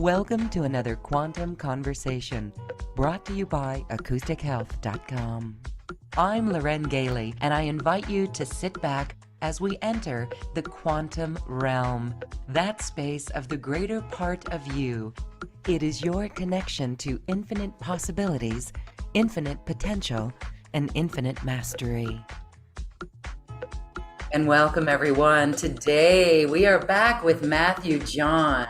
Welcome to another Quantum Conversation, brought to you by AcousticHealth.com. I'm Loren Gailey, and I invite you to sit back as we enter the quantum realm, that space of the greater part of you. It is your connection to infinite possibilities, infinite potential, and infinite mastery. And welcome, everyone. Today, we are back with Matthew John.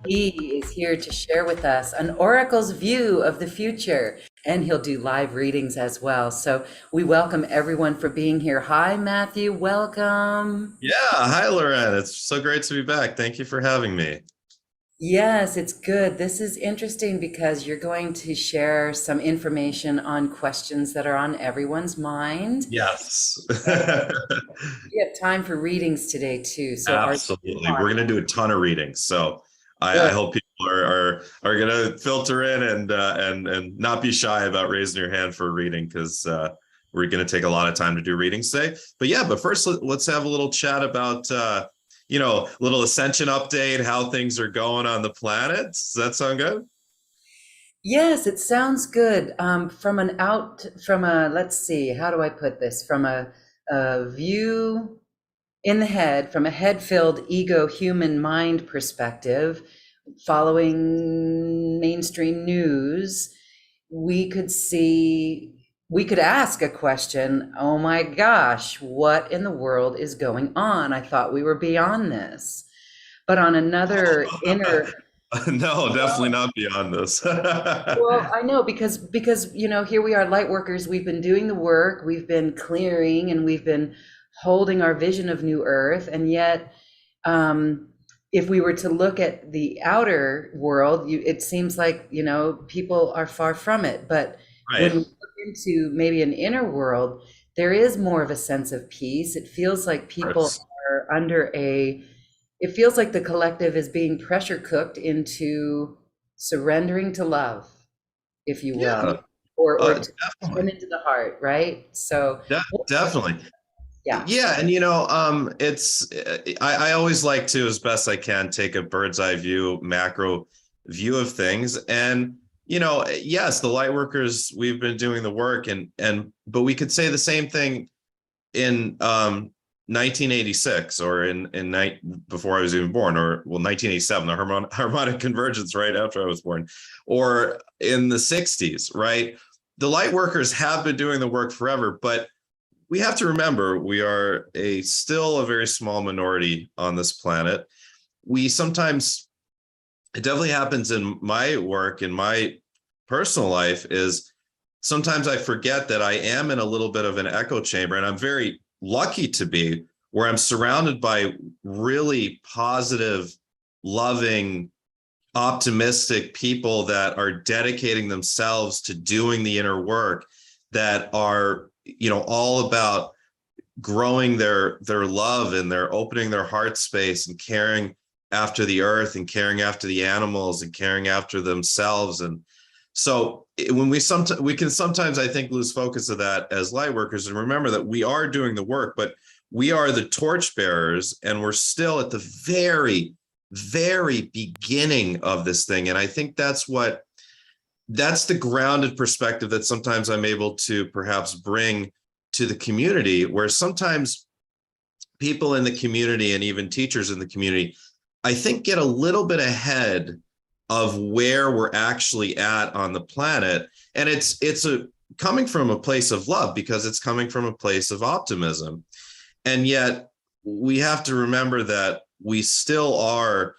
He is here to share with us an oracle's view of the future, and he'll do live readings as well. So we welcome everyone for being here. Hi, Matthew. Welcome. Yeah. Hi, Loren. It's so great to be back. Thank you for having me. Yes, it's good. This is interesting because you're going to share some information on questions that are on everyone's mind. Yes. We have time for readings today too. So Absolutely. We're going to do a ton of readings. So I hope people are going to filter in and not be shy about raising your hand for a reading, because we're going to take a lot of time to do readings today. But first let's have a little chat about little ascension update, how things are going on the planet. Does that sound good? Yes, it sounds good. Let's see, how do I put this? From a view in the head, from a head-filled ego human mind perspective, following mainstream news, we could ask a question. Oh my gosh, what in the world is going on? I thought we were beyond this. But on another inner... No, definitely not beyond this. Well, I know because here we are, light workers. We've been doing the work, we've been clearing, and we've been holding our vision of New Earth. And yet, if we were to look at the outer world, it seems like, people are far from it. But right. When we look into maybe an inner world, there is more of a sense of peace. It feels like people are it feels like the collective is being pressure cooked into surrendering to love, if you will, Yeah. or to turn into the heart, right? So definitely. Yeah. And I always like to, as best I can, take a bird's eye view, macro view of things. And yes, the light workers, we've been doing the work, but we could say the same thing in 1986 or before I was even born, or 1987, the harmonic convergence right after I was born, or in the 60s, right? The light workers have been doing the work forever, but we have to remember we are still a very small minority on this planet. It definitely happens in my work, in my personal life, is sometimes I forget that I am in a little bit of an echo chamber, and I'm very lucky to be where I'm surrounded by really positive, loving, optimistic people that are dedicating themselves to doing the inner work, that are all about growing their love, and they're opening their heart space and caring after the earth and caring after the animals and caring after themselves. And so when we can sometimes, I think, lose focus of that as light workers, and remember that we are doing the work, but we are the torch bearers, and we're still at the very, very beginning of this thing. And I think that's the grounded perspective that sometimes I'm able to perhaps bring to the community, where sometimes people in the community and even teachers in the community, I think, get a little bit ahead of where we're actually at on the planet. And it's coming from a place of love, because it's coming from a place of optimism. And yet we have to remember that we still are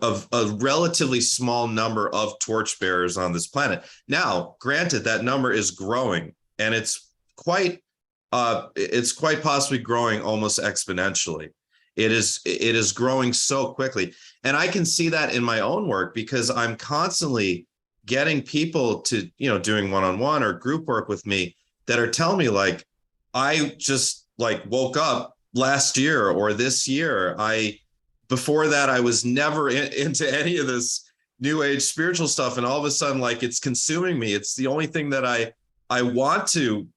a relatively small number of torchbearers on this planet. Now, granted, that number is growing, and it's quite possibly growing almost exponentially. It is growing so quickly. And I can see that in my own work, because I'm constantly getting people to, doing one-on-one or group work with me, that are telling me, like, I just woke up last year or this year. Before that, I was never into any of this new age spiritual stuff. And all of a sudden, it's consuming me. It's the only thing that I want to,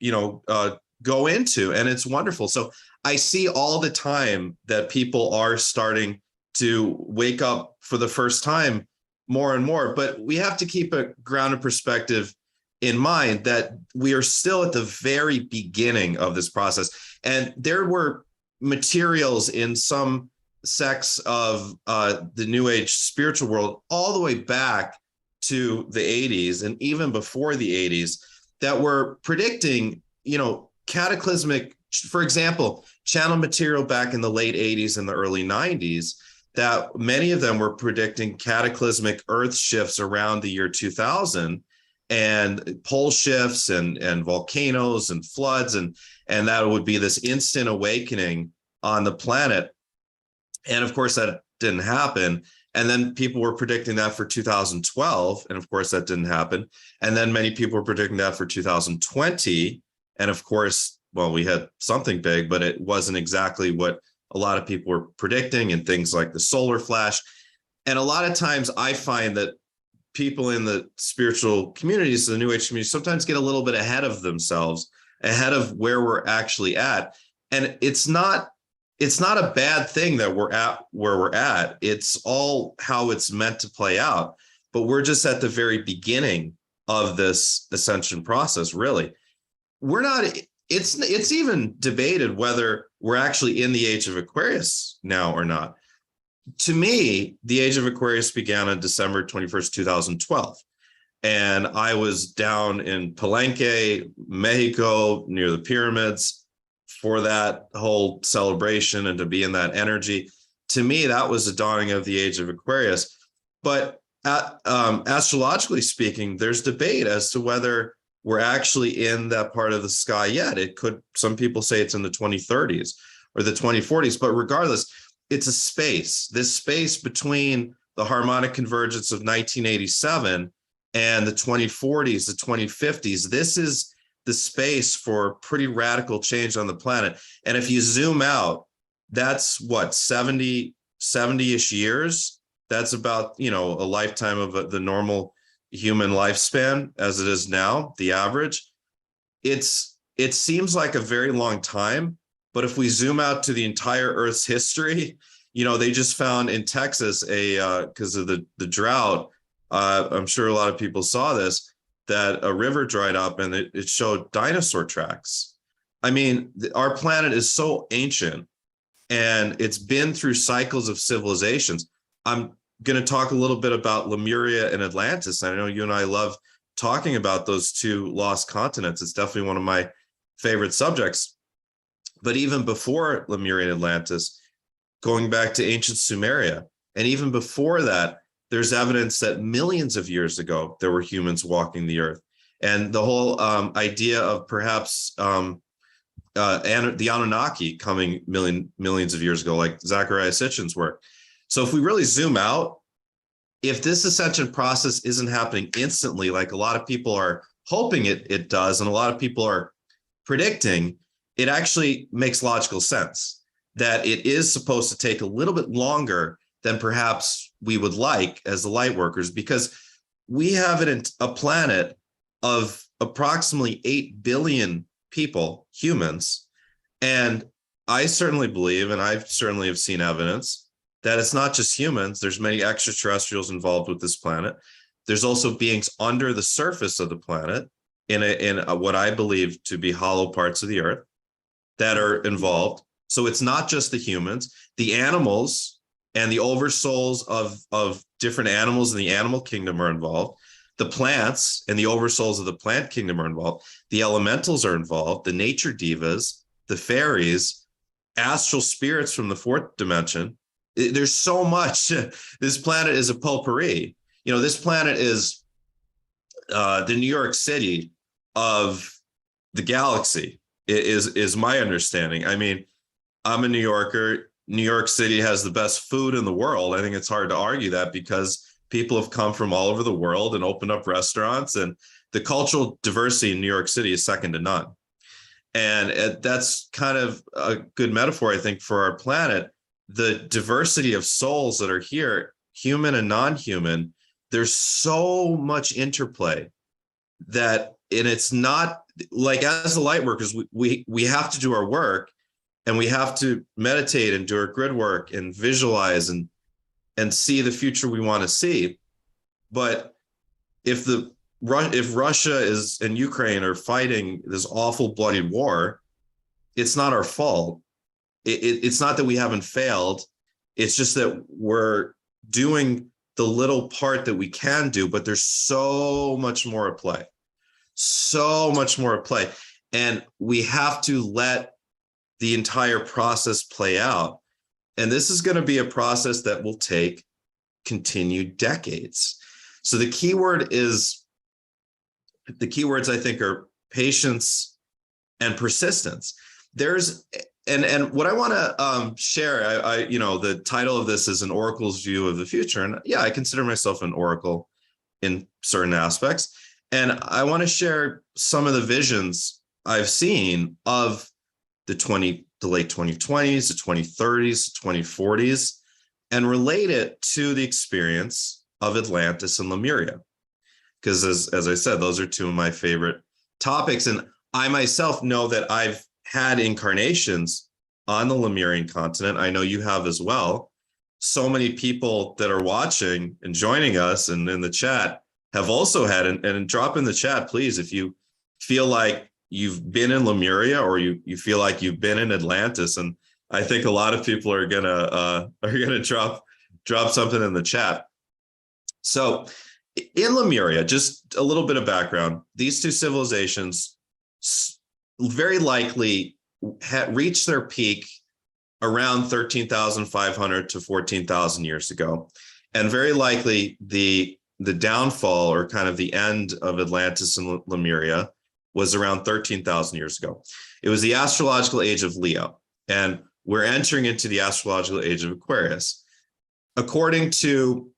go into, and it's wonderful. So I see all the time that people are starting to wake up for the first time more and more. But we have to keep a grounded perspective in mind that we are still at the very beginning of this process. And there were materials in some sects of the New Age spiritual world all the way back to the 80s and even before the 80s that were predicting, cataclysmic, for example, channel material back in the late 80s and the early 90s, that many of them were predicting cataclysmic earth shifts around the year 2000 and pole shifts and volcanoes and floods, and that would be this instant awakening on the planet. And of course, that didn't happen. And then people were predicting that for 2012. And of course, that didn't happen. And then many people were predicting that for 2020. And of course, well, we had something big, but it wasn't exactly what a lot of people were predicting, and things like the solar flash. And a lot of times I find that people in the spiritual communities, the New Age community, sometimes get a little bit ahead of themselves, ahead of where we're actually at. And it's not a bad thing that we're at where we're at. It's all how it's meant to play out. But we're just at the very beginning of this ascension process, really. We're not, it's even debated whether we're actually in the age of Aquarius now or not. To me, the age of Aquarius began on December 21st, 2012. And I was down in Palenque, Mexico, near the pyramids for that whole celebration and to be in that energy. To me, that was the dawning of the age of Aquarius. But astrologically speaking, there's debate as to whether we're actually in that part of the sky yet. It could, some people say it's in the 2030s or the 2040s, but regardless, it's a space, this space between the harmonic convergence of 1987 and the 2040s, the 2050s. This is the space for pretty radical change on the planet. And if you zoom out, that's what, 70-ish years? That's about, a lifetime of the normal human lifespan as it is now, the average. It seems like a very long time, but if we zoom out to the entire Earth's history, they just found in Texas because of the drought, I'm sure a lot of people saw this, that a river dried up and it showed dinosaur tracks. I mean, our planet is so ancient and it's been through cycles of civilizations. I'm going to talk a little bit about Lemuria and Atlantis. I know you and I love talking about those two lost continents. It's definitely one of my favorite subjects. But even before Lemuria and Atlantis, going back to ancient Sumeria, and even before that, there's evidence that millions of years ago, there were humans walking the earth. And the whole idea of perhaps the Anunnaki coming millions of years ago, like Zecharia Sitchin's work. So if we really zoom out, if this ascension process isn't happening instantly, like a lot of people are hoping it does, and a lot of people are predicting, it actually makes logical sense that it is supposed to take a little bit longer than perhaps we would like as the light workers, because we have a planet of approximately 8 billion people, humans. And I certainly believe, and I certainly have seen evidence, that it's not just humans. There's many extraterrestrials involved with this planet. There's also beings under the surface of the planet in what I believe to be hollow parts of the earth that are involved. So it's not just the humans, the animals and the oversouls of different animals in the animal kingdom are involved. The plants and the oversouls of the plant kingdom are involved. The elementals are involved, the nature divas, the fairies, astral spirits from the fourth dimension. There's so much. This planet is a potpourri. This planet is the New York City of the galaxy, is my understanding. I mean, I'm a New Yorker. New York City has the best food in the world. I think it's hard to argue that, because people have come from all over the world and opened up restaurants, and the cultural diversity in New York City is second to none. And that's kind of a good metaphor, I think, for our planet. The diversity of souls that are here, human and non-human, there's so much interplay that, and it's not like, as the light workers, we have to do our work, and we have to meditate and do our grid work and visualize and see the future we want to see. But if Russia is and Ukraine are fighting this awful bloody war, it's not our fault. It's not that we haven't failed. It's just that we're doing the little part that we can do, but there's so much more at play. So much more at play. And we have to let the entire process play out. And this is going to be a process that will take continued decades. So the keywords I think are patience and persistence. And what I want to share, the title of this is An Oracle's View of the Future. And yeah, I consider myself an oracle in certain aspects. And I want to share some of the visions I've seen of the late 2020s, the 2030s, 2040s, and relate it to the experience of Atlantis and Lemuria. Because as I said, those are two of my favorite topics. And I myself know that I've had incarnations on the Lemurian continent. I know you have as well. So many people that are watching and joining us and in the chat have also had, and drop in the chat, please, if you feel like you've been in Lemuria or you feel like you've been in Atlantis. And I think a lot of people are gonna drop something in the chat. So in Lemuria, just a little bit of background, these two civilizations very likely reached their peak around 13,500 to 14,000 years ago. And very likely the downfall, or kind of the end of Atlantis and Lemuria, was around 13,000 years ago. It was the astrological age of Leo, and we're entering into the astrological age of Aquarius. According to,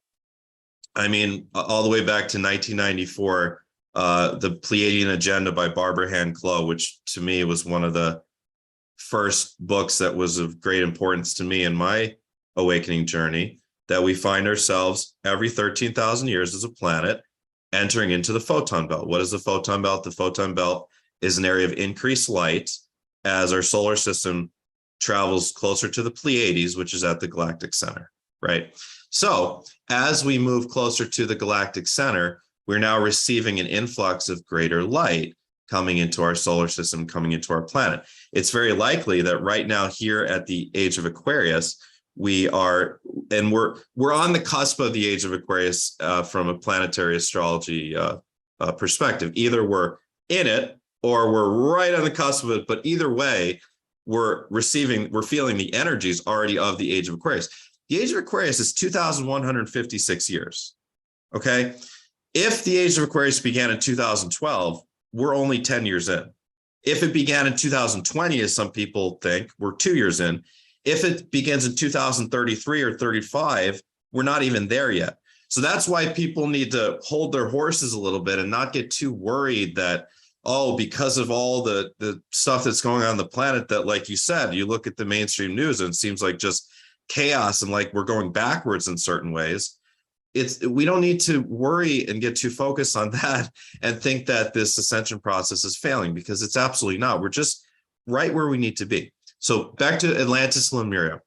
all the way back to 1994, the Pleiadian Agenda by Barbara Hand Clough, which to me was one of the first books that was of great importance to me in my awakening journey, that we find ourselves every 13,000 years as a planet entering into the photon belt. What is the photon belt? The photon belt is an area of increased light as our solar system travels closer to the Pleiades, which is at the galactic center, right? So as we move closer to the galactic center, we're now receiving an influx of greater light coming into our solar system, coming into our planet. It's very likely that right now here at the age of Aquarius, we're on the cusp of the age of Aquarius from a planetary astrology perspective. Either we're in it or we're right on the cusp of it, but either way, we're feeling the energies already of the age of Aquarius. The age of Aquarius is 2,156 years, okay? If the age of Aquarius began in 2012, we're only 10 years in. If it began in 2020, as some people think, we're 2 years in. If it begins in 2033 or 35, we're not even there yet. So that's why people need to hold their horses a little bit and not get too worried that, oh, because of all the stuff that's going on the planet, that, like you said, you look at the mainstream news and it seems like just chaos and like we're going backwards in certain ways. We don't need to worry and get too focused on that and think that this ascension process is failing, because it's absolutely not. We're just right where we need to be. So back to Atlantis and Lemuria,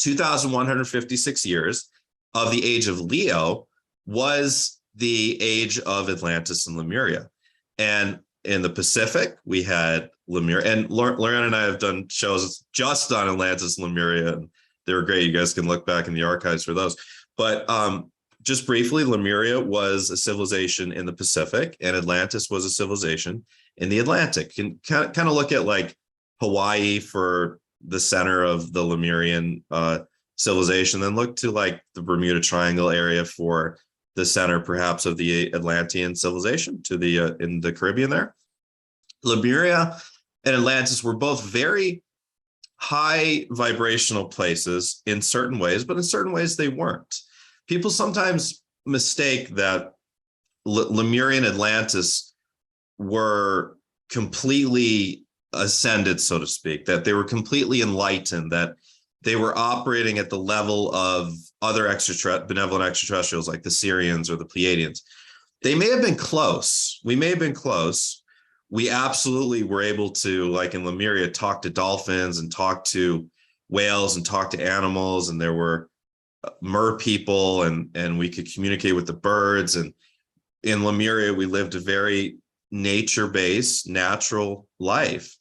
2,156 years of the age of Leo was the age of Atlantis and Lemuria. And in the Pacific, we had Lemuria. And Lauren and I have done shows just on Atlantis and Lemuria, and they were great. You guys can look back in the archives for those. But just briefly, Lemuria was a civilization in the Pacific, and Atlantis was a civilization in the Atlantic. And kind of look at like Hawaii for the center of the Lemurian civilization, then look to like the Bermuda Triangle area for the center, perhaps, of the Atlantean civilization to the in the Caribbean there. Lemuria and Atlantis were both very high vibrational places in certain ways, but in certain ways they weren't. People sometimes mistake that Lemurian Atlantis were completely ascended, so to speak, that they were completely enlightened, that they were operating at the level of other benevolent extraterrestrials like the Sirians or the Pleiadians. They may have been close. We may have been close. We absolutely were able to, like in Lemuria, talk to dolphins and talk to whales and talk to animals. And there were mer people, and we could communicate with the birds. And in Lemuria, we lived a very nature-based, natural life,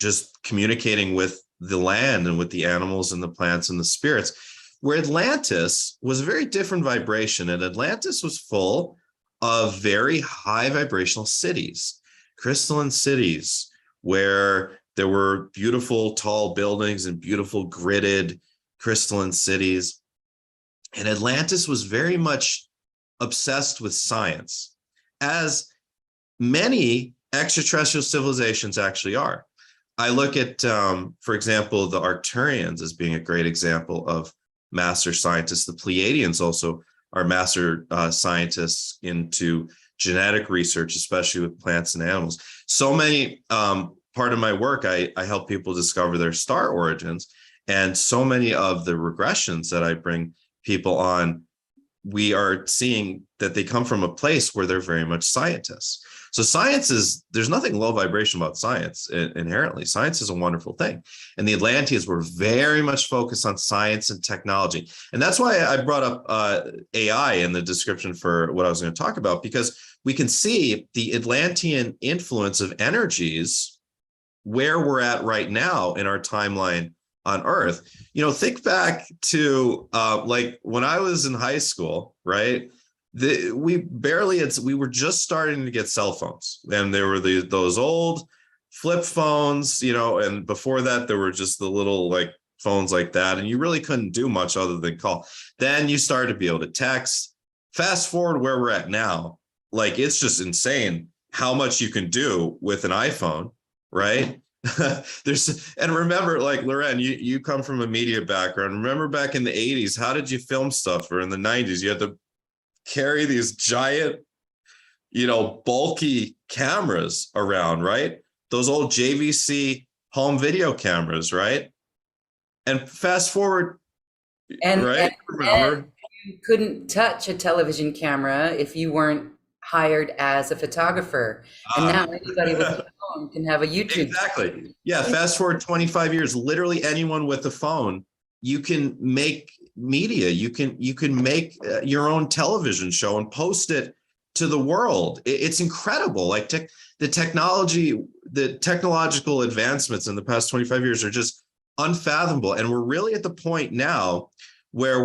just communicating with the land and with the animals and the plants and the spirits. Where Atlantis was a very different vibration, and Atlantis was full of very high vibrational cities, crystalline cities, where there were beautiful tall buildings and beautiful gridded crystalline cities. And Atlantis was very much obsessed with science, as many extraterrestrial civilizations actually are. I look at, for example, the Arcturians as being a great example of master scientists. The Pleiadians also are master scientists into genetic research, especially with plants and animals. So many, part of my work, I help people discover their star origins. And so many of the regressions that I bring people on, we are seeing that they come from a place where they're very much scientists. So science is, there's nothing low vibration about science inherently. Science is a wonderful thing. And the Atlanteans were very much focused on science and technology. And that's why I brought up AI in the description for what I was going to talk about, because we can see the Atlantean influence of energies where we're at right now in our timeline on Earth. You know, think back to like when I was in high school, right? We were just starting to get cell phones, and there were those old flip phones, you know, and before that there were just the little like phones like that, and you really couldn't do much other than call. Then you started to be able to text. Fast forward where we're at now, like it's just insane how much you can do with an iPhone, right? And remember, like Loren, you come from a media background. Remember back in the 80s, how did you film stuff? Or in the 90s, you had to carry these giant, you know, bulky cameras around, right? Those old JVC home video cameras, right? And fast forward, right? Remember? You couldn't touch a television camera if you weren't hired as a photographer. And now anybody with a phone can have a YouTube. Exactly. Yeah. Fast forward 25 years, literally anyone with a phone, you can make media. You can make your own television show and post it to the world. It's incredible. Like the technological advancements in the past 25 years are just unfathomable. And we're really at the point now where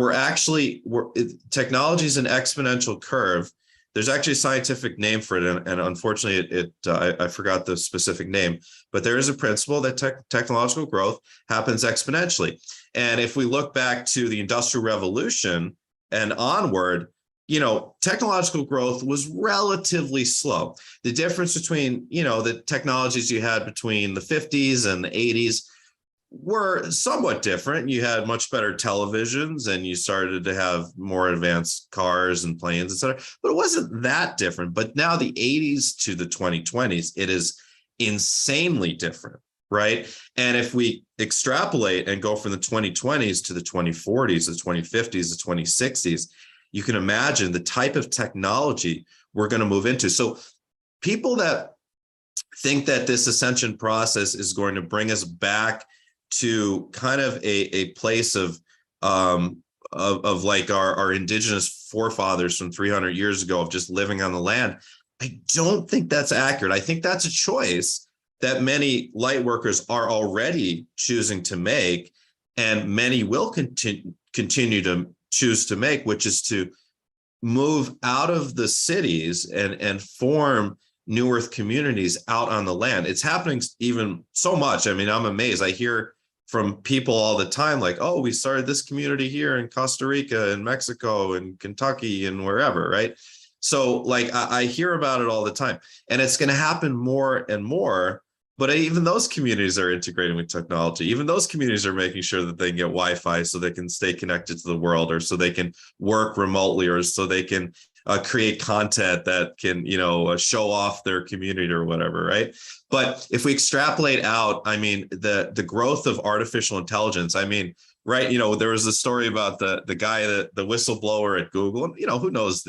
technology is an exponential curve. There's actually a scientific name for it, and unfortunately, I forgot the specific name. But there is a principle that technological growth happens exponentially. And if we look back to the Industrial Revolution and onward, you know, technological growth was relatively slow. The difference between, you know, the technologies you had between the 50s and the 80s were somewhat different. You had much better televisions, and you started to have more advanced cars and planes, et cetera. But it wasn't that different. But now the 80s to the 2020s, it is insanely different, right? And if we extrapolate and go from the 2020s to the 2040s, the 2050s, the 2060s, you can imagine the type of technology we're going to move into. So people that think that this ascension process is going to bring us back to kind of a place of like our indigenous forefathers from 300 years ago of just living on the land, I don't think that's accurate. I think that's a choice that many light workers are already choosing to make, and many will continue to choose to make, which is to move out of the cities and form New Earth communities out on the land. It's happening even so much. I mean, I'm amazed. I hear from people all the time, like, oh, we started this community here in Costa Rica and Mexico and Kentucky and wherever, right? So like, I hear about it all the time, and it's going to happen more and more. But even those communities are integrating with technology. Even those communities are making sure that they can get Wi-Fi so they can stay connected to the world, or so they can work remotely, or so they can create content that can, you know, show off their community or whatever, right? But if we extrapolate out, I mean, the growth of artificial intelligence, I mean, right, you know, there was a story about the guy, the whistleblower at Google, and, you know, who knows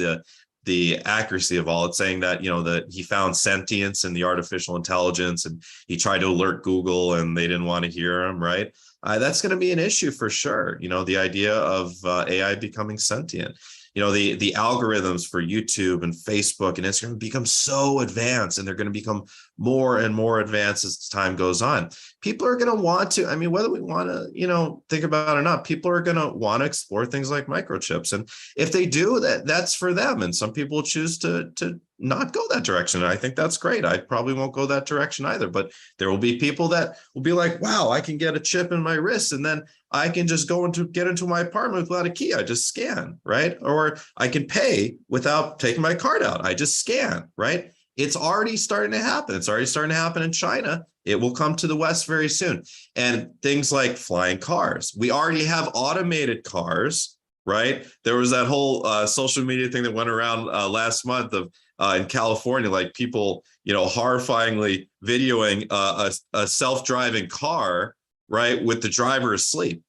the accuracy of all. It's saying that, you know, that he found sentience in the artificial intelligence, and he tried to alert Google and they didn't want to hear him, right? that's going to be an issue for sure. The idea of AI becoming sentient. The algorithms for YouTube and Facebook and Instagram become so advanced, and they're going to become more and more advanced as time goes on. People are going to want to, whether we want to, think about it or not, people are going to want to explore things like microchips. And if they do, that's for them. And some people choose to not go that direction. And I think that's great. I probably won't go that direction either, but there will be people that will be like, wow, I can get a chip in my wrist, and then I can just get into my apartment without a key. I just scan, right? Or I can pay without taking my card out. I just scan, right? It's already starting to happen. It's already starting to happen in China. It will come to the West very soon. And things like flying cars. We already have automated cars, right? There was that whole social media thing that went around last month of in California, like people, horrifyingly videoing a self-driving car, right, with the driver asleep.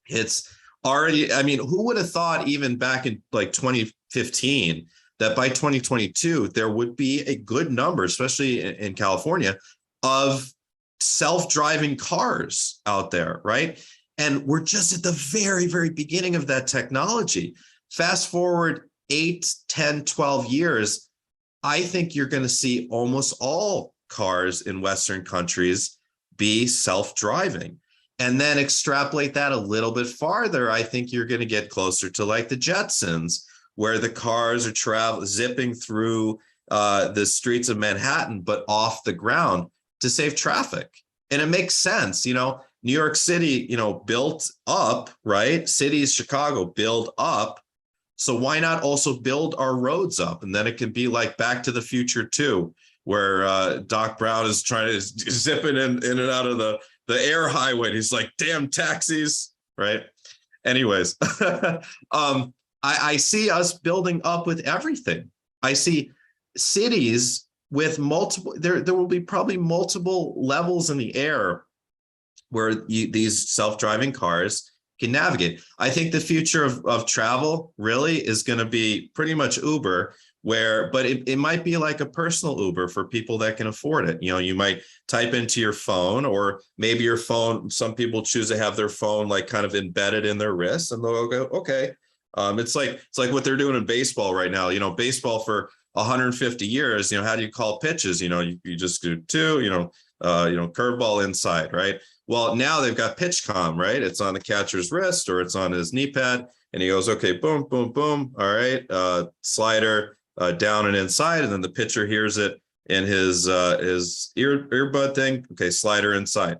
It's already, who would have thought even back in like 2015 that by 2022, there would be a good number, especially in California, of self-driving cars out there, right? And we're just at the very, very beginning of that technology. Fast forward 8, 10, 12 years, I think you're going to see almost all cars in Western countries be self-driving. And then extrapolate that a little bit farther, I think you're going to get closer to like the Jetsons, where the cars are zipping through the streets of Manhattan, but off the ground to save traffic. And it makes sense. New York City, built up, right? Cities, Chicago, build up. So why not also build our roads up? And then it can be like Back to the Future 2, where Doc Brown is trying to zip it in and out of the air highway. And he's like, damn taxis, right? Anyways, I see us building up with everything. I see cities with multiple, there will be probably multiple levels in the air where these self-driving cars can navigate. I think the future of travel really is going to be pretty much Uber, but it might be like a personal Uber for people that can afford it. You might type into your phone, or maybe your phone, some people choose to have their phone like kind of embedded in their wrist, and they'll go, okay. It's like what they're doing in baseball right now. Baseball for 150 years, how do you call pitches? You just do two, curveball inside, right? Well, now they've got PitchCom, right? It's on the catcher's wrist, or it's on his knee pad, and he goes, okay, boom, boom, boom. All right, slider down and inside, and then the pitcher hears it in his earbud thing. Okay, slider inside.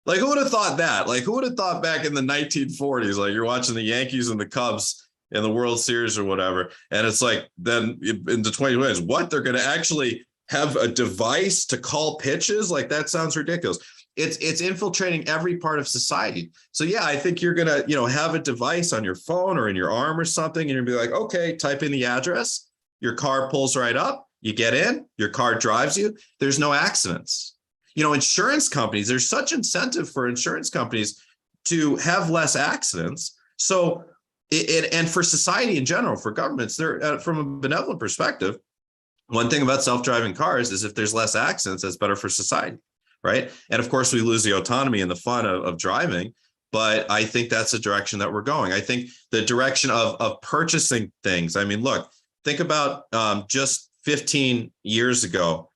Like, who would have thought that? Like, who would have thought back in the 1940s? Like, you're watching the Yankees and the Cubs in the World Series or whatever, and it's like, then in the 2020s, what? They're going to actually have a device to call pitches? Like, that sounds ridiculous. It's infiltrating every part of society. So yeah, I think you're gonna, have a device on your phone or in your arm or something, and you're gonna be like, okay, type in the address. Your car pulls right up. You get in. Your car drives you. There's no accidents. Insurance companies. There's such incentive for insurance companies to have less accidents. So and for society in general, for governments, they're from a benevolent perspective. One thing about self-driving cars is if there's less accidents, that's better for society. Right. And of course, we lose the autonomy and the fun of driving. But I think that's the direction that we're going. I think the direction of purchasing things. Look, think about just 15 years ago,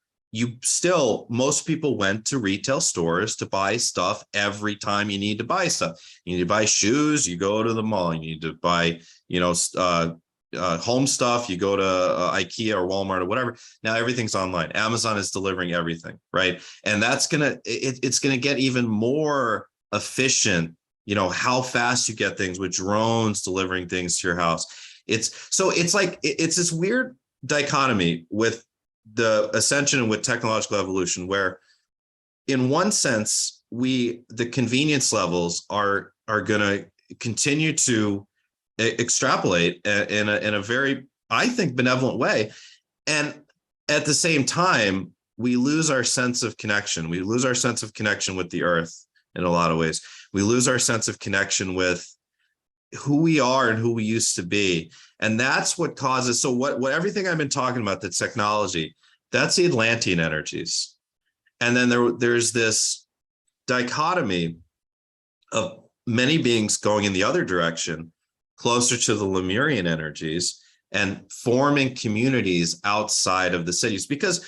most people went to retail stores to buy stuff every time you need to buy stuff. You need to buy shoes, you go to the mall. You need to buy, home stuff, you go to IKEA or Walmart or whatever. Now everything's online. Amazon is delivering everything, right? And that's it's gonna get even more efficient. How fast you get things with drones delivering things to your house. It's this weird dichotomy with the ascension and with technological evolution, where in one sense the convenience levels are gonna continue to extrapolate in a very, I think, benevolent way. And at the same time, we lose our sense of connection. We lose our sense of connection with the earth in a lot of ways. We lose our sense of connection with who we are and who we used to be. And that's what causes, so what everything I've been talking about, the technology, that's the Atlantean energies. And then there's this dichotomy of many beings going in the other direction, closer to the Lemurian energies, and forming communities outside of the cities. Because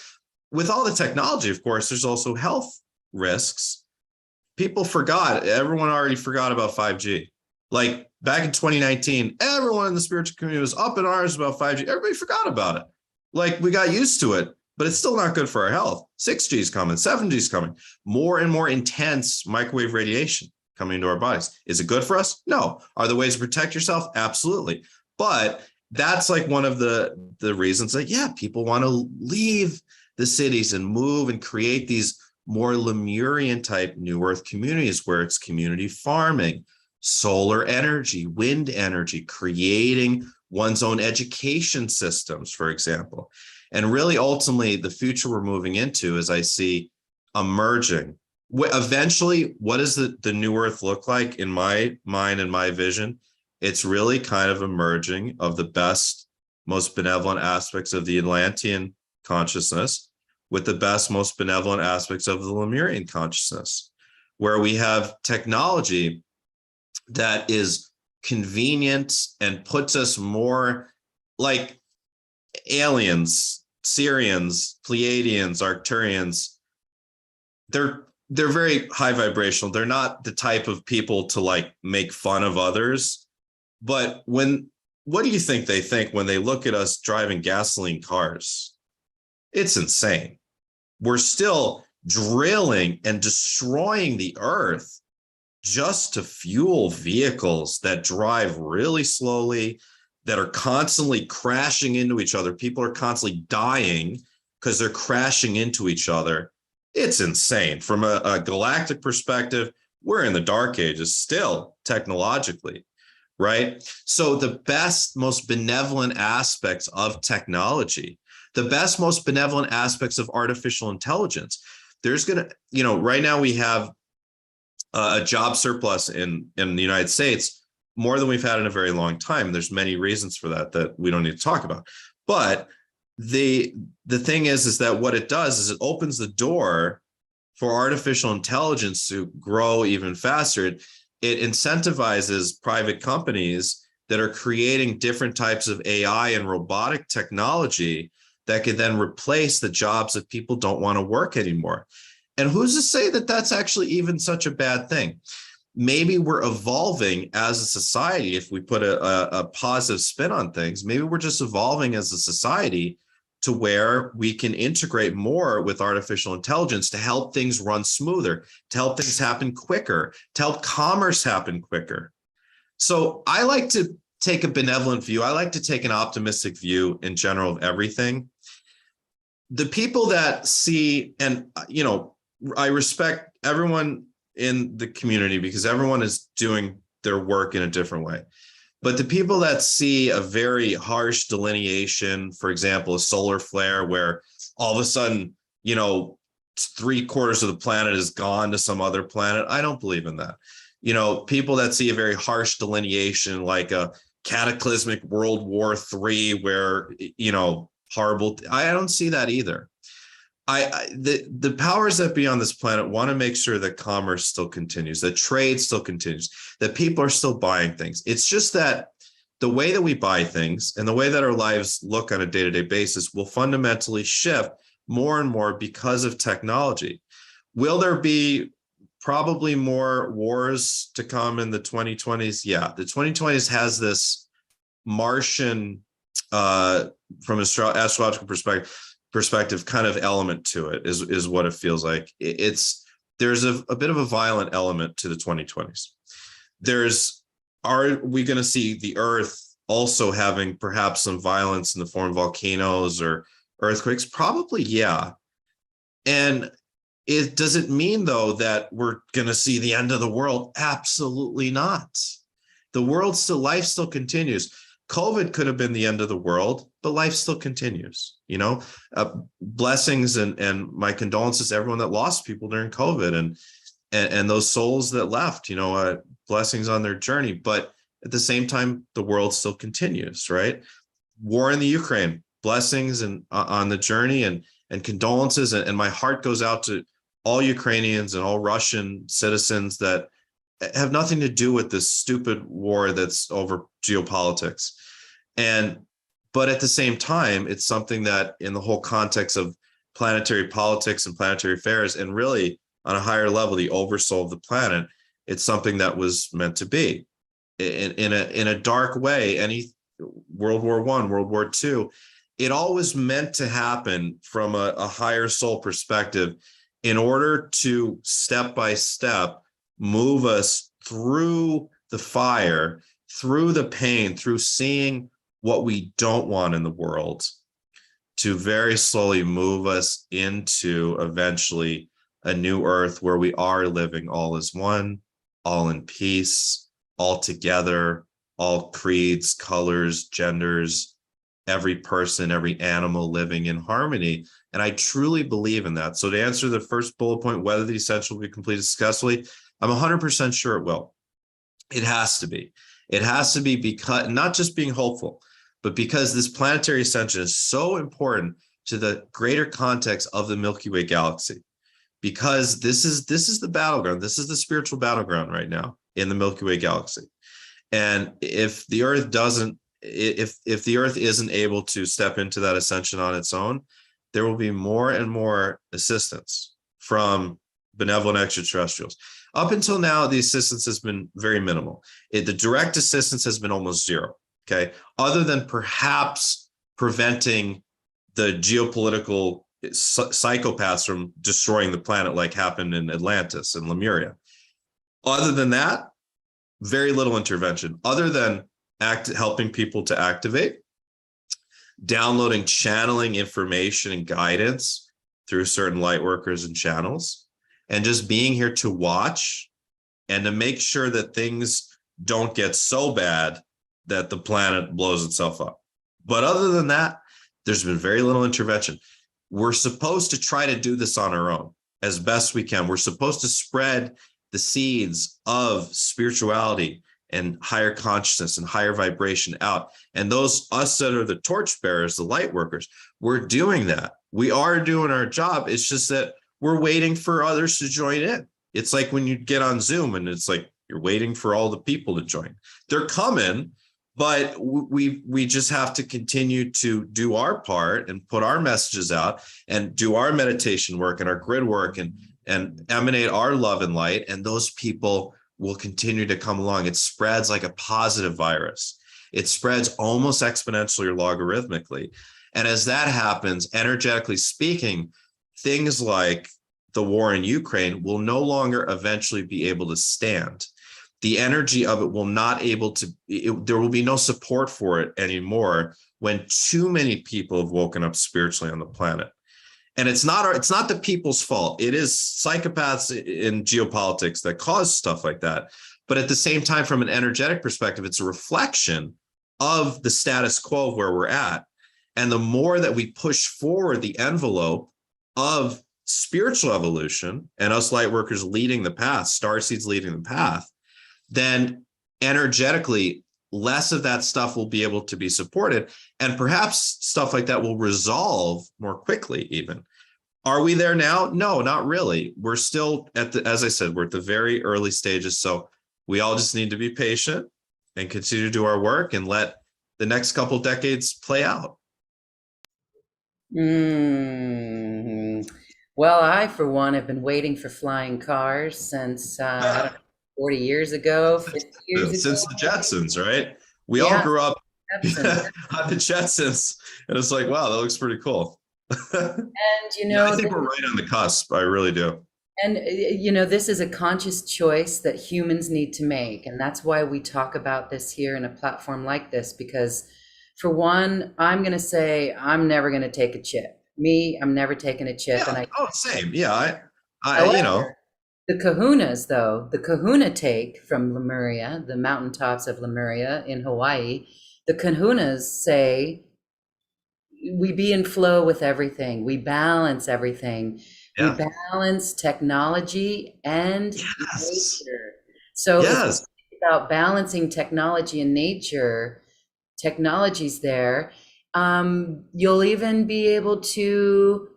with all the technology, of course, there's also health risks. Everyone already forgot about 5G. Like back in 2019, everyone in the spiritual community was up in arms about 5G. Everybody forgot about it. Like we got used to it, but it's still not good for our health. 6G is coming, 7G is coming, more and more intense microwave radiation coming into our bodies. Is it good for us? No. Are there ways to protect yourself? Absolutely. But that's like one of the reasons that, yeah, people want to leave the cities and move and create these more Lemurian type New Earth communities where it's community farming, solar energy, wind energy, creating one's own education systems, for example. And really, ultimately, the future we're moving into, as I see emerging, eventually, what does the New Earth look like in my mind and my vision? It's really kind of emerging of the best, most benevolent aspects of the Atlantean consciousness with the best, most benevolent aspects of the Lemurian consciousness, where we have technology that is convenient and puts us more like aliens, Syrians, Pleiadians, Arcturians. They're very high vibrational. They're not the type of people to like make fun of others. But what do you think they think when they look at us driving gasoline cars? It's insane. We're still drilling and destroying the earth just to fuel vehicles that drive really slowly, that are constantly crashing into each other. People are constantly dying because they're crashing into each other. It's insane. From a galactic perspective, we're in the dark ages still, technologically, right? So the best, most benevolent aspects of technology, the best, most benevolent aspects of artificial intelligence, right now we have a job surplus in the United States, more than we've had in a very long time. There's many reasons for that we don't need to talk about. But the thing is that what it does is it opens the door for artificial intelligence to grow even faster. It incentivizes private companies that are creating different types of AI and robotic technology that could then replace the jobs that people don't want to work anymore. And who's to say that that's actually even such a bad thing? Maybe we're evolving as a society. If we put a positive spin on things, maybe we're just evolving as a society to where we can integrate more with artificial intelligence to help things run smoother, to help things happen quicker, to help commerce happen quicker. So I like to take a benevolent view. I like to take an optimistic view in general of everything. The people that see, and I respect everyone in the community because everyone is doing their work in a different way. But the people that see a very harsh delineation, for example, a solar flare where all of a sudden, 3/4 of the planet is gone to some other planet, I don't believe in that. People that see a very harsh delineation like a cataclysmic World War III where, horrible, I don't see that either. The powers that be on this planet want to make sure that commerce still continues, that trade still continues, that people are still buying things. It's just that the way that we buy things and the way that our lives look on a day-to-day basis will fundamentally shift more and more because of technology. Will there be probably more wars to come in the 2020s? Yeah, the 2020s has this Martian, from an astrological perspective kind of element to it is what it feels like. There's a bit of a violent element to the 2020s. Are we going to see the earth also having perhaps some violence in the form of volcanoes or earthquakes? Probably, yeah. And does it mean though that we're going to see the end of the world? Absolutely not. Life still continues. COVID could have been the end of the world, but life still continues, blessings and my condolences to everyone that lost people during COVID and those souls that left, blessings on their journey. But at the same time, the world still continues, right? War in the Ukraine, blessings and on the journey and condolences. And my heart goes out to all Ukrainians and all Russian citizens that have nothing to do with this stupid war that's over geopolitics. And but at the same time, it's something that in the whole context of planetary politics and planetary affairs, and really on a higher level, the oversoul of the planet, it's something that was meant to be. In a dark way, any World War I, World War II, it always meant to happen from a higher soul perspective in order to step by step move us through the fire, through the pain, through seeing what we don't want in the world, to very slowly move us into eventually a new earth where we are living all as one, all in peace, all together, all creeds, colors, genders, every person, every animal living in harmony. And I truly believe in that. So to answer the first bullet point, whether the ascension will be completed successfully, I'm 100% sure it will. It has to be. It has to be, because not just being hopeful, but because this planetary ascension is so important to the greater context of the Milky Way galaxy. Because this is the battleground. This is the spiritual battleground right now in the Milky Way galaxy. And if the Earth doesn't, if the Earth isn't able to step into that ascension on its own, there will be more and more assistance from benevolent extraterrestrials. Up until now, the assistance has been very minimal. The direct assistance has been almost zero. Okay, other than perhaps preventing the geopolitical psychopaths from destroying the planet, like happened in Atlantis and Lemuria. Other than that, very little intervention, other than helping people to activate, downloading, channeling information and guidance through certain light workers and channels, and just being here to watch and to make sure that things don't get so bad that the planet blows itself up. But other than that, there's been very little intervention. We're supposed to try to do this on our own as best we can. We're supposed to spread the seeds of spirituality and higher consciousness and higher vibration out. And those, us that are the torchbearers, the light workers, we're doing that. We are doing our job. It's just that we're waiting for others to join in. It's like when you get on Zoom and it's like you're waiting for all the people to join. They're coming, but we just have to continue to do our part and put our messages out and do our meditation work and our grid work and emanate our love and light. And those people will continue to come along. It spreads like a positive virus. It spreads almost exponentially or logarithmically. And as that happens, energetically speaking, things like the war in Ukraine will no longer eventually be able to stand. The energy of it will not able to, there will be no support for it anymore when too many people have woken up spiritually on the planet. And it's not the people's fault. It is psychopaths in geopolitics that cause stuff like that. But at the same time, from an energetic perspective, it's a reflection of the status quo of where we're at. And the more that we push forward the envelope of spiritual evolution and us light workers leading the path, starseeds leading the path, then energetically, less of that stuff will be able to be supported. And perhaps stuff like that will resolve more quickly even. Are we there now? No, not really. We're still as I said, we're at the very early stages. So we all just need to be patient and continue to do our work and let the next couple decades play out. Well, I, for one, have been waiting for flying cars since 40 years ago, 50 years ago. Since the Jetsons, right? We all grew up on the Jetsons, and it's like, wow, that looks pretty cool. And I think we're right on the cusp. I really do. And this is a conscious choice that humans need to make, and that's why we talk about this here in a platform like this. Because, for one, I'm going to say I'm never going to take a chip. I'm never taking a chip. Yeah, same. Yeah, However, the Kahunas, though, the Kahuna take from Lemuria, the mountaintops of Lemuria in Hawaii, the Kahunas say, we be in flow with everything. We balance everything. Yeah. We balance technology and nature. So if you think about balancing technology and nature, technology's there. You'll even be able to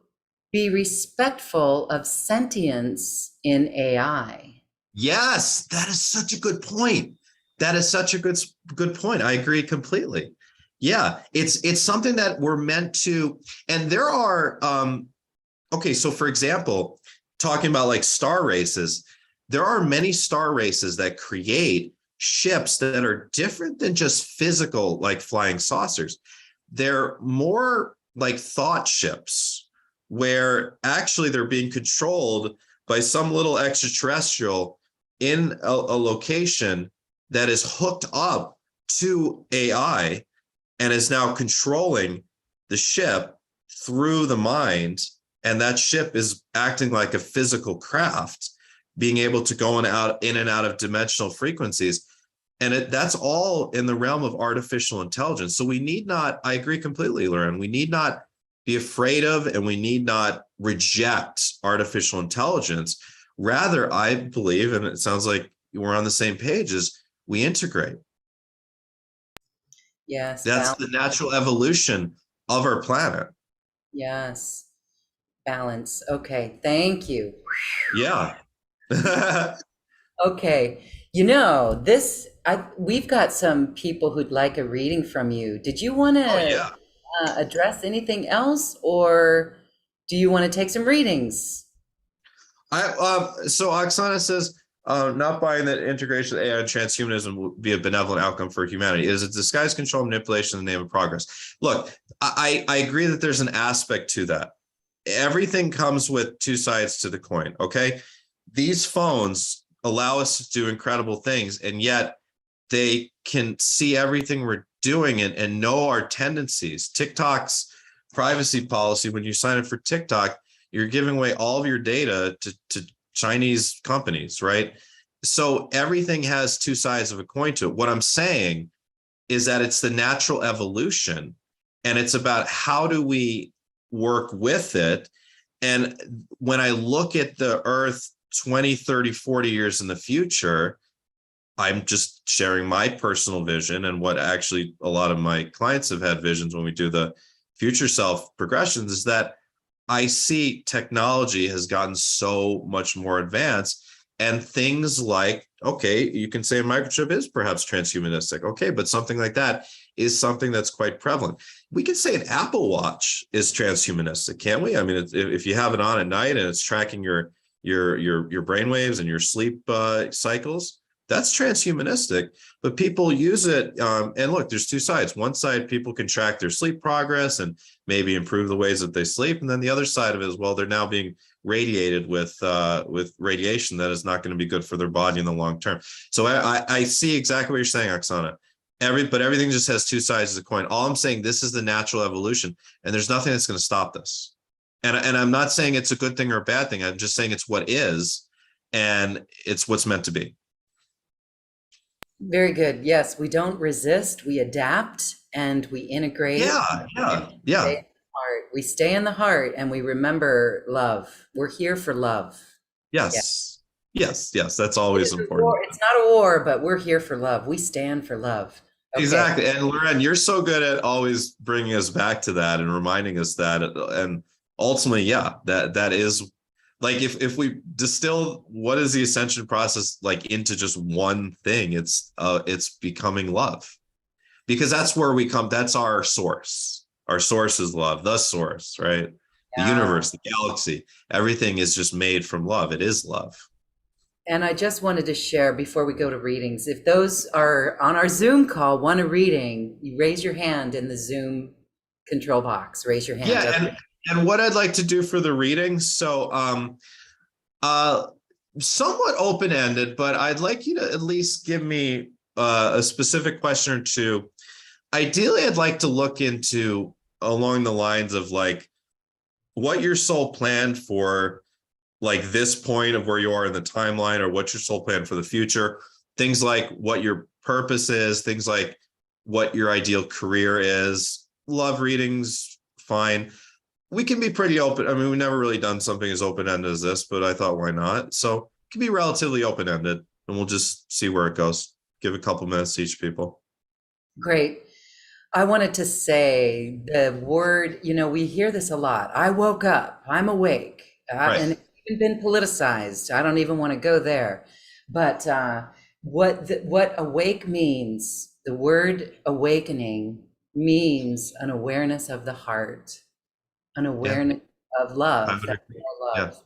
be respectful of sentience in AI. Yes, that is such a good point. That is such a good point. I agree completely. Yeah, it's something that we're meant to, and there are okay, so for example, talking about like star races, there are many star races that create ships that are different than just physical, like flying saucers. They're more like thought ships, where actually they're being controlled by some little extraterrestrial in a location that is hooked up to AI and is now controlling the ship through the mind. And that ship is acting like a physical craft, being able to go in and out of dimensional frequencies. And that's all in the realm of artificial intelligence. So we need not, I agree completely, Lauren, we need not be afraid of, and we need not reject artificial intelligence. Rather, I believe, and it sounds like we're on the same page, is we integrate. Yes, That's balance. the natural evolution of our planet. Yes, balance. Okay, thank you. Yeah. Oh, Okay, we've got some people who'd like a reading from you. Did you want to yeah. address anything else, or do you want to take some readings? So Oksana says, not buying that integration of AI and transhumanism will be a benevolent outcome for humanity. It is a disguised control manipulation in the name of progress. Look, I agree that there's an aspect to that. Everything comes with two sides to the coin. Okay. These phones allow us to do incredible things, and yet they can see everything we're doing and know our tendencies. TikTok's privacy policy, when you sign up for TikTok, you're giving away all of your data to Chinese companies, right? So everything has two sides of a coin to it. What I'm saying is that it's the natural evolution, and it's about how do we work with it. And when I look at the Earth 20, 30, 40 years in the future, I'm just sharing my personal vision and what actually a lot of my clients have had visions when we do the future self progressions, is that I see technology has gotten so much more advanced, and things like, okay, you can say a microchip is perhaps transhumanistic. Okay, but something like that is something that's quite prevalent. We can say an Apple Watch is transhumanistic, can't we? I mean, if you have it on at night and it's tracking your brain waves and your sleep cycles, that's transhumanistic. But people use it, and look, there's two sides. One side, people can track their sleep progress and maybe improve the ways that they sleep, and then the other side of it is, well, they're now being radiated with radiation that is not going to be good for their body in the long term. So I see exactly what you're saying, Oksana. But everything just has two sides of the coin. All I'm saying, this is the natural evolution, and there's nothing that's going to stop this. And I'm not saying it's a good thing or a bad thing. I'm just saying it's what is, and it's what's meant to be. Very good. Yes, we don't resist, we adapt and we integrate. Yeah. We stay in the heart and we remember love. We're here for love. Yes. That's always important. It's not a war, but we're here for love. We stand for love. Okay. Exactly. And Loren, you're so good at always bringing us back to that and reminding us that. And ultimately, yeah, that is, like, if we distill what is the ascension process like into just one thing, it's becoming love, because that's where we come. That's our source. Our source is love, the source, right? Yeah. The universe, the galaxy, everything is just made from love. It is love. And I just wanted to share before we go to readings, if those are on our Zoom call, want a reading, you raise your hand in the Zoom control box. Raise your hand. Yeah, and what I'd like to do for the reading, so somewhat open-ended, but I'd like you to at least give me a specific question or two. Ideally, I'd like to look into along the lines of like what your soul planned for, like this point of where you are in the timeline, or what's your soul plan for the future. Things like what your purpose is, things like what your ideal career is. Love readings, fine. We can be pretty open. I mean, we've never really done something as open-ended as this, but I thought, why not? So it can be relatively open-ended, and we'll just see where it goes. Give a couple minutes to each people. Great. I wanted to say the word, we hear this a lot. I woke up, I'm awake. Right. And it's even been politicized. I don't even want to go there. But what awake means, the word awakening means an awareness of the heart, an Yeah, awareness of I love, would that agree. more Yeah, love.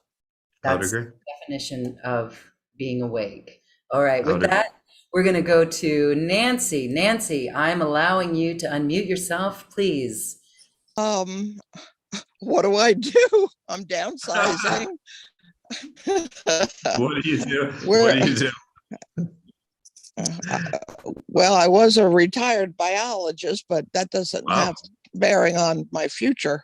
I would That's agree. the definition of being awake. All right, I with would agree. that, we're going to go to Nancy. Nancy, I'm allowing you to unmute yourself, please. Um, what do I do? I'm downsizing. What do you do? What Where, do you do? uh, well, I was a retired biologist, but that doesn't Wow. have bearing on my future.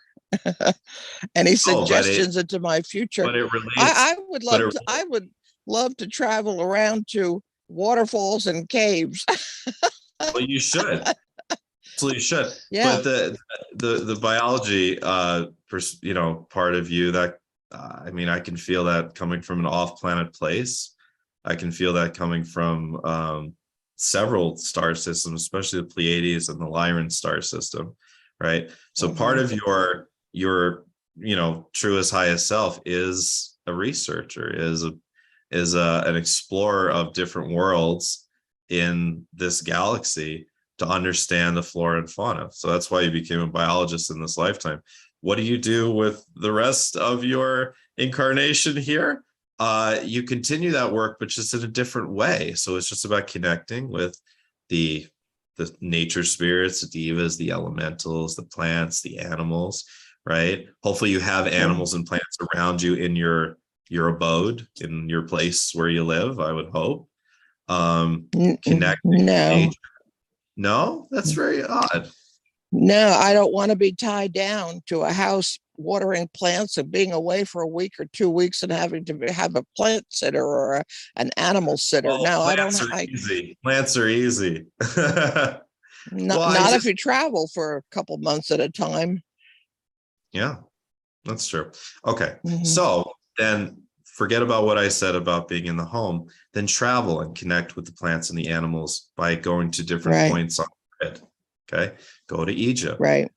Any Oh, suggestions into my future? but it relates. But it, I would love to travel around to waterfalls and caves. well, you should. So you should. Yeah. But the biology, part of you that, I mean, I can feel that coming from an off-planet place. I can feel that coming from several star systems, especially the Pleiades and the Lyran star system, right? So part of your truest highest self is a researcher, is an explorer of different worlds in this galaxy to understand the flora and fauna. So that's why you became a biologist in this lifetime. What do you do with the rest of your incarnation here? You continue that work, but just in a different way. So it's just about connecting with the nature spirits, the divas, the elementals, the plants, the animals, right? Hopefully you have animals and plants around you in your abode, in your place where you live, I would hope. Connecting with No, nature. No, that's very odd. no, I don't want to be tied down to a house watering plants and being away for a week or 2 weeks and having to have a plant sitter or an animal sitter. Well, No, I don't. plants are easy. Plants are easy. Not, Well, not if you travel for a couple months at a time. yeah, that's true. Okay, Mhm. so then forget about what I said about being in the home, then travel and connect with the plants and the animals by going to different Right, points on the grid. Okay, go to Egypt, right.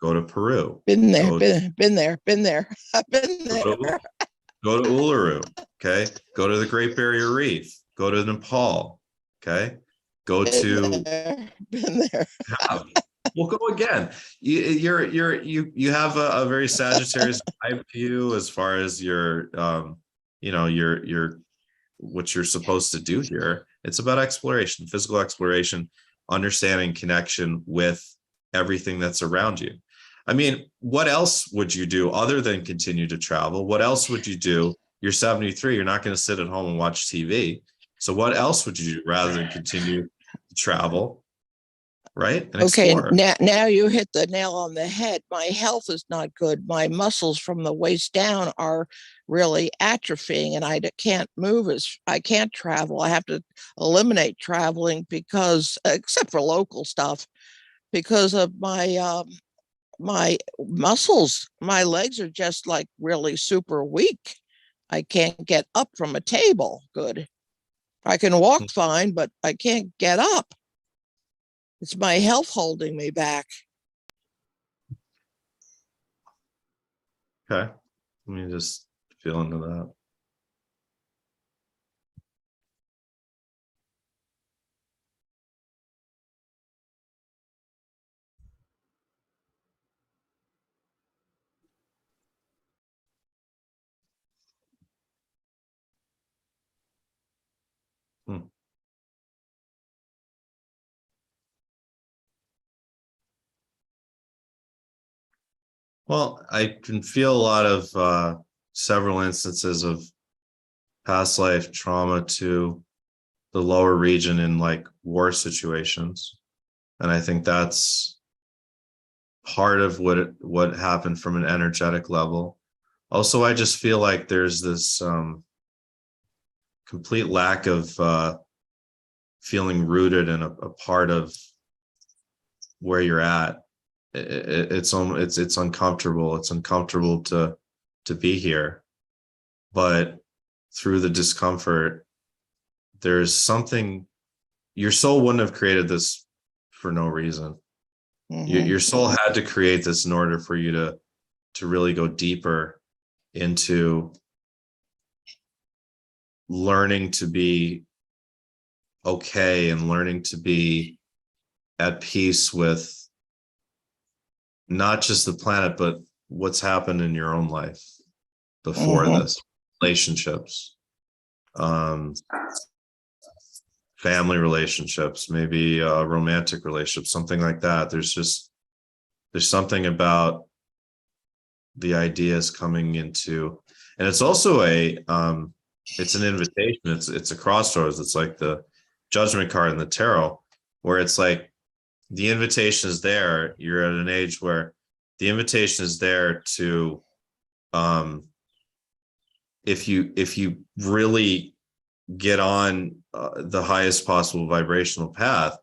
go to Peru, Been there, go, been there, been there. I've been go to there. go to Uluru. Okay, go to the Great Barrier Reef, go to Nepal. Okay, go Been to there, been there. we'll go again. You have a very Sagittarius vibe to you as far as your your what you're supposed to do here. It's about exploration, physical exploration, understanding connection with everything that's around you. I mean, what else would you do other than continue to travel? What else would you do? You're 73, you're not going to sit at home and watch TV. So what else would you do rather than continue to travel, right? And Okay, explore. now you hit the nail on the head. My health is not good. My muscles from the waist down are really atrophying, and can't move I can't travel. I have to eliminate traveling because, except for local stuff, because of my muscles. My legs are just like really super weak. I can't get up from a table good. I can walk fine, but I can't get up. It's my health holding me back. Okay. Let me just feel into that. Hmm. Well, I can feel a lot of several instances of past life trauma to the lower region in like war situations. And I think that's part of what happened from an energetic level. Also, I just feel like there's this complete lack of feeling rooted in a part of where you're at. It's uncomfortable. It's uncomfortable to be here, but through the discomfort, there's something. Your soul wouldn't have created this for no reason. Your soul had to create this in order for you to really go deeper into learning to be okay and learning to be at peace with not just the planet, but what's happened in your own life before Mhm. this, relationships, family relationships, maybe romantic relationships, something like that. There's something about the ideas coming into, and it's also it's an invitation. It's a crossroads. It's like the judgment card in the tarot, where it's like the invitation is there. You're at an age where the invitation is there to, if you really get on the highest possible vibrational path,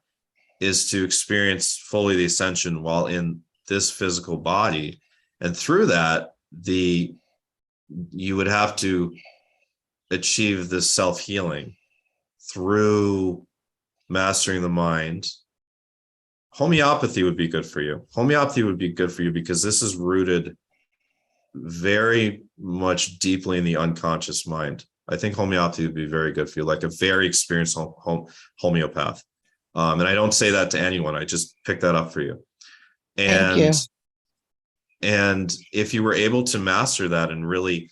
is to experience fully the ascension while in this physical body. And through that, you would have to achieve this self-healing through mastering the mind. Homeopathy would be good for you. Homeopathy would be good for you because this is rooted very much deeply in the unconscious mind. I think homeopathy would be very good for you, like a very experienced homeopath. And I don't say that to anyone. I just pick that up for you. Thank you. And if you were able to master that and really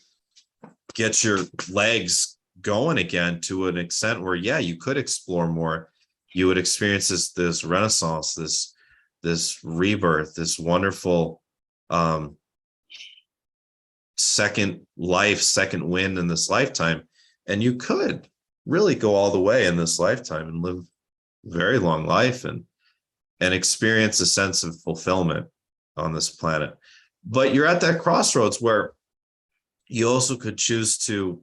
get your legs going again to an extent where, yeah, you could explore more, you would experience this renaissance, this rebirth, this wonderful second life, second wind in this lifetime. And you could really go all the way in this lifetime and live a very long life and experience a sense of fulfillment on this planet. But you're at that crossroads where you also could choose to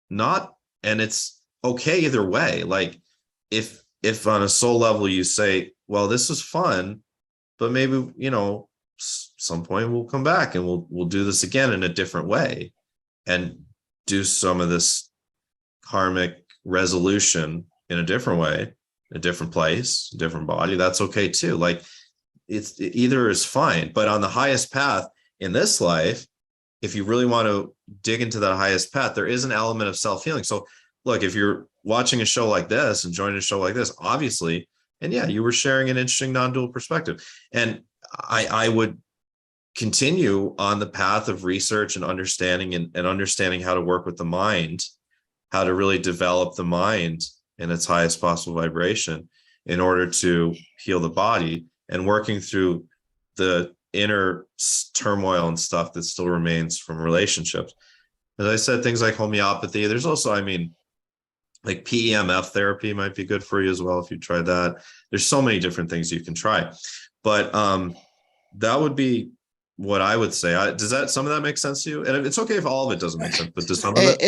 not, and it's okay either way. Like if on a soul level you say, well, this was fun, but maybe, some point we'll come back and we'll do this again in a different way and do some of this karmic resolution in a different way, a different place, a different body. That's okay too. Like either is fine, but on the highest path in this life, if you really want to dig into that highest path, there is an element of self-healing. So look, if you're watching a show like this and joining a show like this, obviously, and yeah, you were sharing an interesting non-dual perspective. And I would continue on the path of research and understanding and understanding how to work with the mind, how to really develop the mind in its highest possible vibration in order to heal the body, and working through the inner turmoil and stuff that still remains from relationships. As I said, things like homeopathy. There's also, like PEMF therapy might be good for you as well if you try that. There's so many different things you can try. But that would be what I would say. Does some of that make sense to you? And it's okay if all of it doesn't make sense, but does some of it?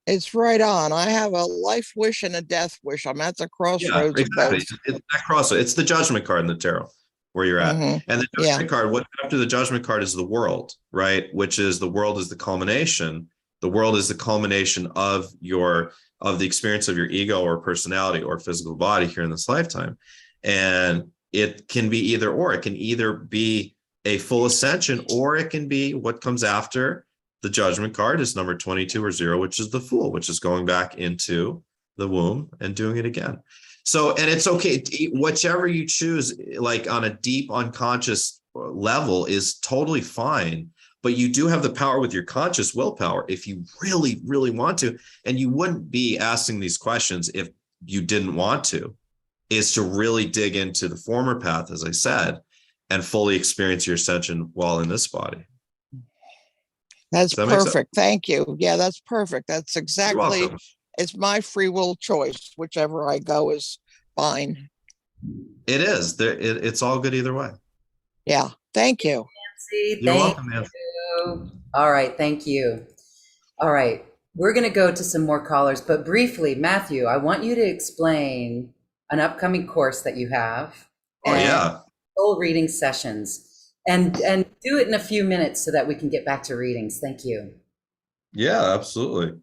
It's right on. I have a life wish and a death wish. I'm at the crossroads of both. It's that crossroad. It's the judgment card in the tarot where you're at. And the judgment card, what after the judgment card is the world, right? Which is the world is the culmination. The world is the culmination of the experience of your ego or personality or physical body here in this lifetime. And it can be either or. It can either be a full ascension, or it can be what comes after the judgment card is number 22 or 0, which is the Fool, which is going back into the womb and doing it again. So, and it's okay, whichever you choose, like on a deep unconscious level, is totally fine. But you do have the power with your conscious willpower if you really, really want to. And you wouldn't be asking these questions if you didn't want to, is to really dig into the former path, as I said, and fully experience your ascension while in this body. That's perfect. Thank you. Yeah, that's perfect. That's exactly, it's my free will choice. Whichever I go is fine. It is. It's all good either way. Yeah. Thank you. Nancy, You're welcome, Nancy. All right. Thank you. All right. We're going to go to some more callers, but briefly, Matthew, I want you to explain an upcoming course that you have. Oh, yeah. Soul reading sessions, and do it in a few minutes so that we can get back to readings. Thank you. Yeah, absolutely.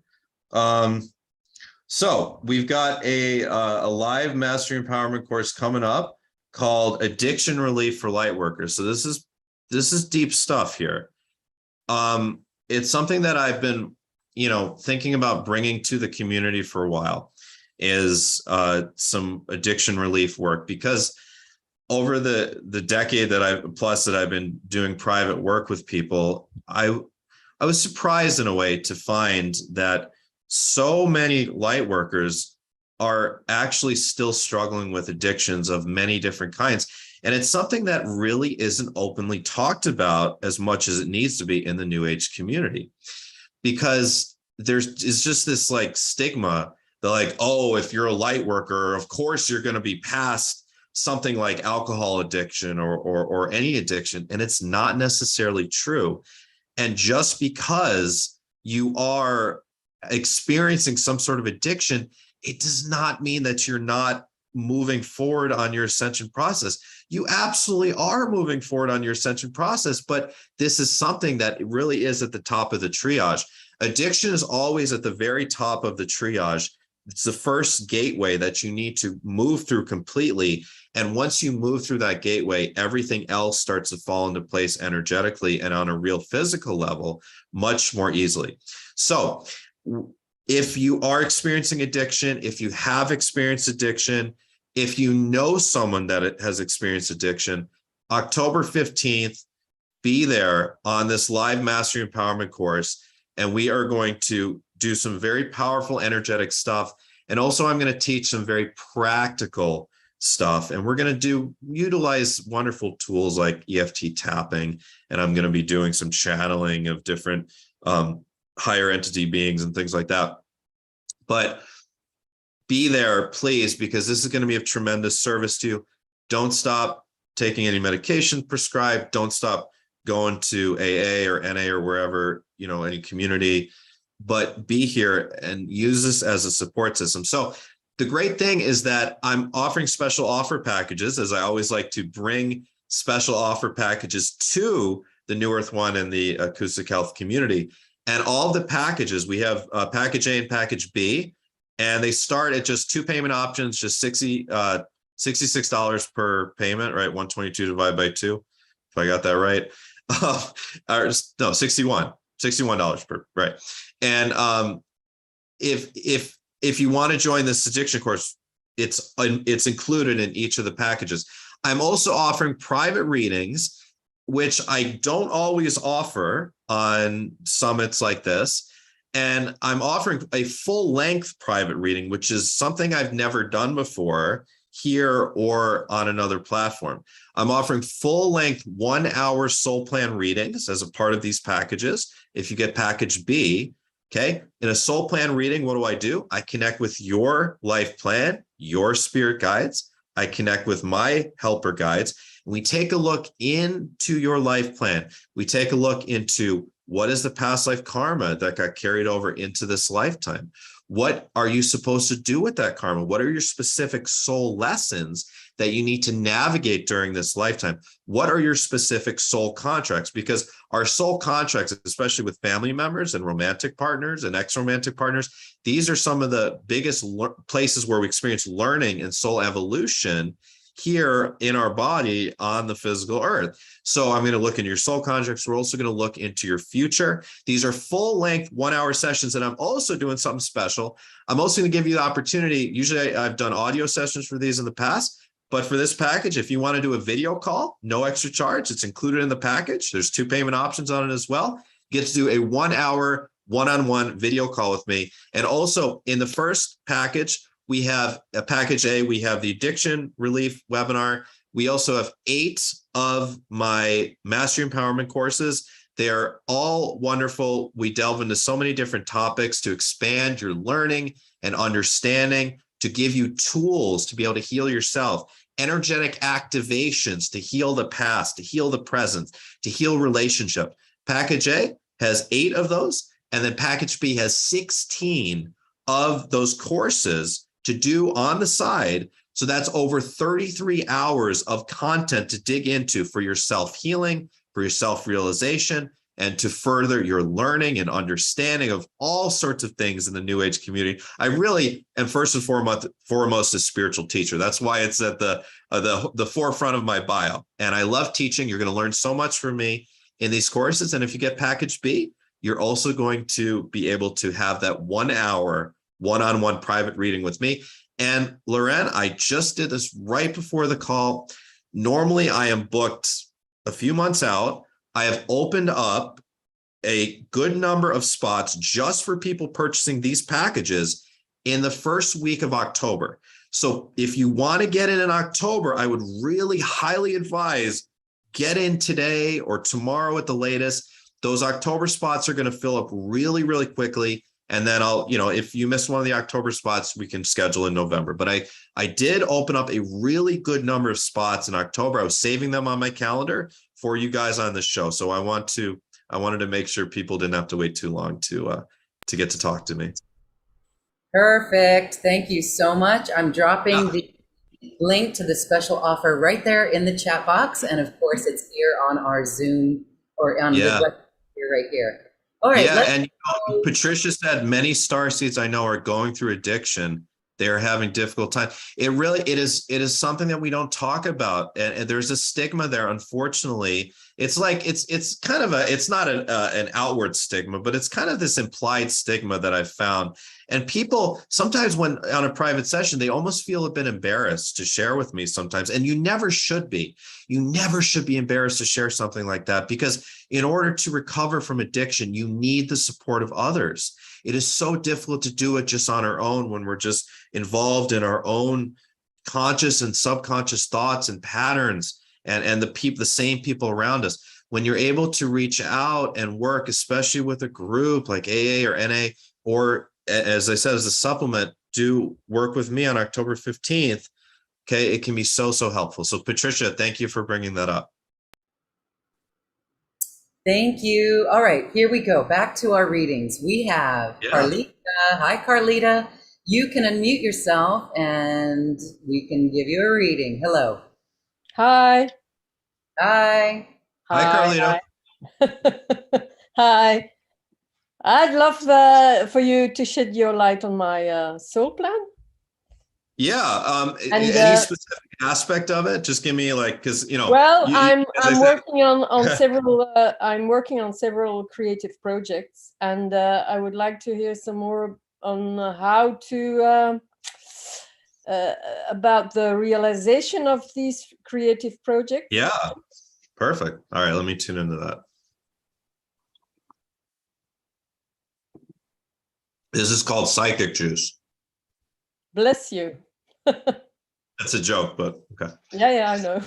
So we've got a live mastery empowerment course coming up called Addiction Relief for Lightworkers. So this is deep stuff here. It's something that I've been thinking about bringing to the community for a while is some addiction relief work, because over the decade that I've been doing private work with people, I was surprised in a way to find that so many light workers are actually still struggling with addictions of many different kinds. And it's something that really isn't openly talked about as much as it needs to be in the New Age community, because it's just this like stigma that like, oh, if you're a light worker, of course you're going to be past something like alcohol addiction or any addiction. And it's not necessarily true. And just because you are experiencing some sort of addiction, it does not mean that you're not moving forward on your ascension process. You absolutely are moving forward on your ascension process, but this is something that really is at the top of the triage. Addiction is always at the very top of the triage. It's the first gateway that you need to move through completely. And once you move through that gateway, everything else starts to fall into place energetically and on a real physical level much more easily. So if you are experiencing addiction, if you have experienced addiction, if you know someone that has experienced addiction, October 15th, be there on this live mastery empowerment course. And we are going to do some very powerful energetic stuff. And also I'm going to teach some very practical stuff. And we're going to utilize wonderful tools like EFT tapping. And I'm going to be doing some channeling of different higher entity beings and things like that. But be there, please, because this is going to be of tremendous service to you. Don't stop taking any medication prescribed. Don't stop going to AA or NA or wherever, any community, but be here and use this as a support system. So the great thing is that I'm offering special offer packages, as I always like to bring special offer packages to the New Earth One and the Acoustic Health community. And all the packages, we have package A and package B, and they start at just two payment options, just $66 per payment, right? 122 divided by 2, if I got that right. Or no, $61 per, right. And if you want to join this addiction course, it's included in each of the packages. I'm also offering private readings, which I don't always offer on summits like this. And I'm offering a full-length private reading, which is something I've never done before here or on another platform. I'm offering full-length 1-hour soul plan readings as a part of these packages. If you get package B, okay, in a soul plan reading, what do? I connect with your life plan, your spirit guides. I connect with my helper guides. We take a look into your life plan. We take a look into what is the past life karma that got carried over into this lifetime? What are you supposed to do with that karma? What are your specific soul lessons that you need to navigate during this lifetime? What are your specific soul contracts? Because our soul contracts, especially with family members and romantic partners and ex-romantic partners, these are some of the biggest places where we experience learning and soul evolution here in our body on the physical earth. So I'm going to look into your soul contracts. We're also going to look into your future. These are full-length 1-hour sessions, and I'm also doing something special. I'm also going to give you the opportunity. Usually I've done audio sessions for these in the past, but for this package, if you want to do a video call, no extra charge, it's included in the package. There's 2 payment options on it as well. You get to do a 1-hour one-on-one video call with me. And also in the first package, we have a package A, we have the addiction relief webinar. We also have 8 of my mastery empowerment courses. They are all wonderful. We delve into so many different topics to expand your learning and understanding, to give you tools to be able to heal yourself, energetic activations to heal the past, to heal the present, to heal relationship. Package A has 8 of those, and then package B has 16 of those courses to do on the side. So that's over 33 hours of content to dig into for your self-healing, for your self-realization, and to further your learning and understanding of all sorts of things in the New Age community. I really am first and foremost a spiritual teacher. That's why it's at the forefront of my bio. And I love teaching. You're going to learn so much from me in these courses. And if you get package B, you're also going to be able to have that 1 hour one-on-one private reading with me. And Loren, I just did this right before the call. Normally I am booked a few months out. I have opened up a good number of spots just for people purchasing these packages in the first week of October. So if you want to get in October, I would really highly advise get in today or tomorrow at the latest. Those October spots are going to fill up really, really quickly. And then I'll, if you miss one of the October spots, we can schedule in November. But I did open up a really good number of spots in October. I was saving them on my calendar for you guys on the show. So I wanted to make sure people didn't have to wait too long to get to talk to me. Perfect. Thank you so much. I'm dropping the link to the special offer right there in the chat box. And of course, it's here on our Zoom or on the web here, right here. All right. Yeah, and Patricia said many starseeds I know are going through addiction. They're having difficult time. It is something that we don't talk about, and there's a stigma there. Unfortunately, it's like it's kind of it's not an outward stigma, but it's kind of this implied stigma that I've found. And people sometimes, when on a private session, they almost feel a bit embarrassed to share with me sometimes. And you never should be. You never should be embarrassed to share something like that, because in order to recover from addiction, you need the support of others. It is so difficult to do it just on our own when we're just involved in our own conscious and subconscious thoughts and patterns and the same people around us. When you're able to reach out and work, especially with a group like AA or NA, or as I said, as a supplement, do work with me on October 15th. Okay, it can be so helpful. So Patricia, thank you for bringing that up. Thank you. All right, here we go. Back to our readings. We have Carlita. Hi, Carlita. You can unmute yourself and we can give you a reading. Hello. Hi. Hi. Hi, Carlita. Hi. I'd love for you to shed your light on my soul plan. Yeah. Any specific aspect of it? Just give me because Well, I'm working on several. I'm working on several creative projects, and I would like to hear some more on how to about the realization of these creative projects. Yeah. Perfect. All right. Let me tune into that. This is called Psychic Juice. Bless you. That's a joke, but okay. Yeah, I know.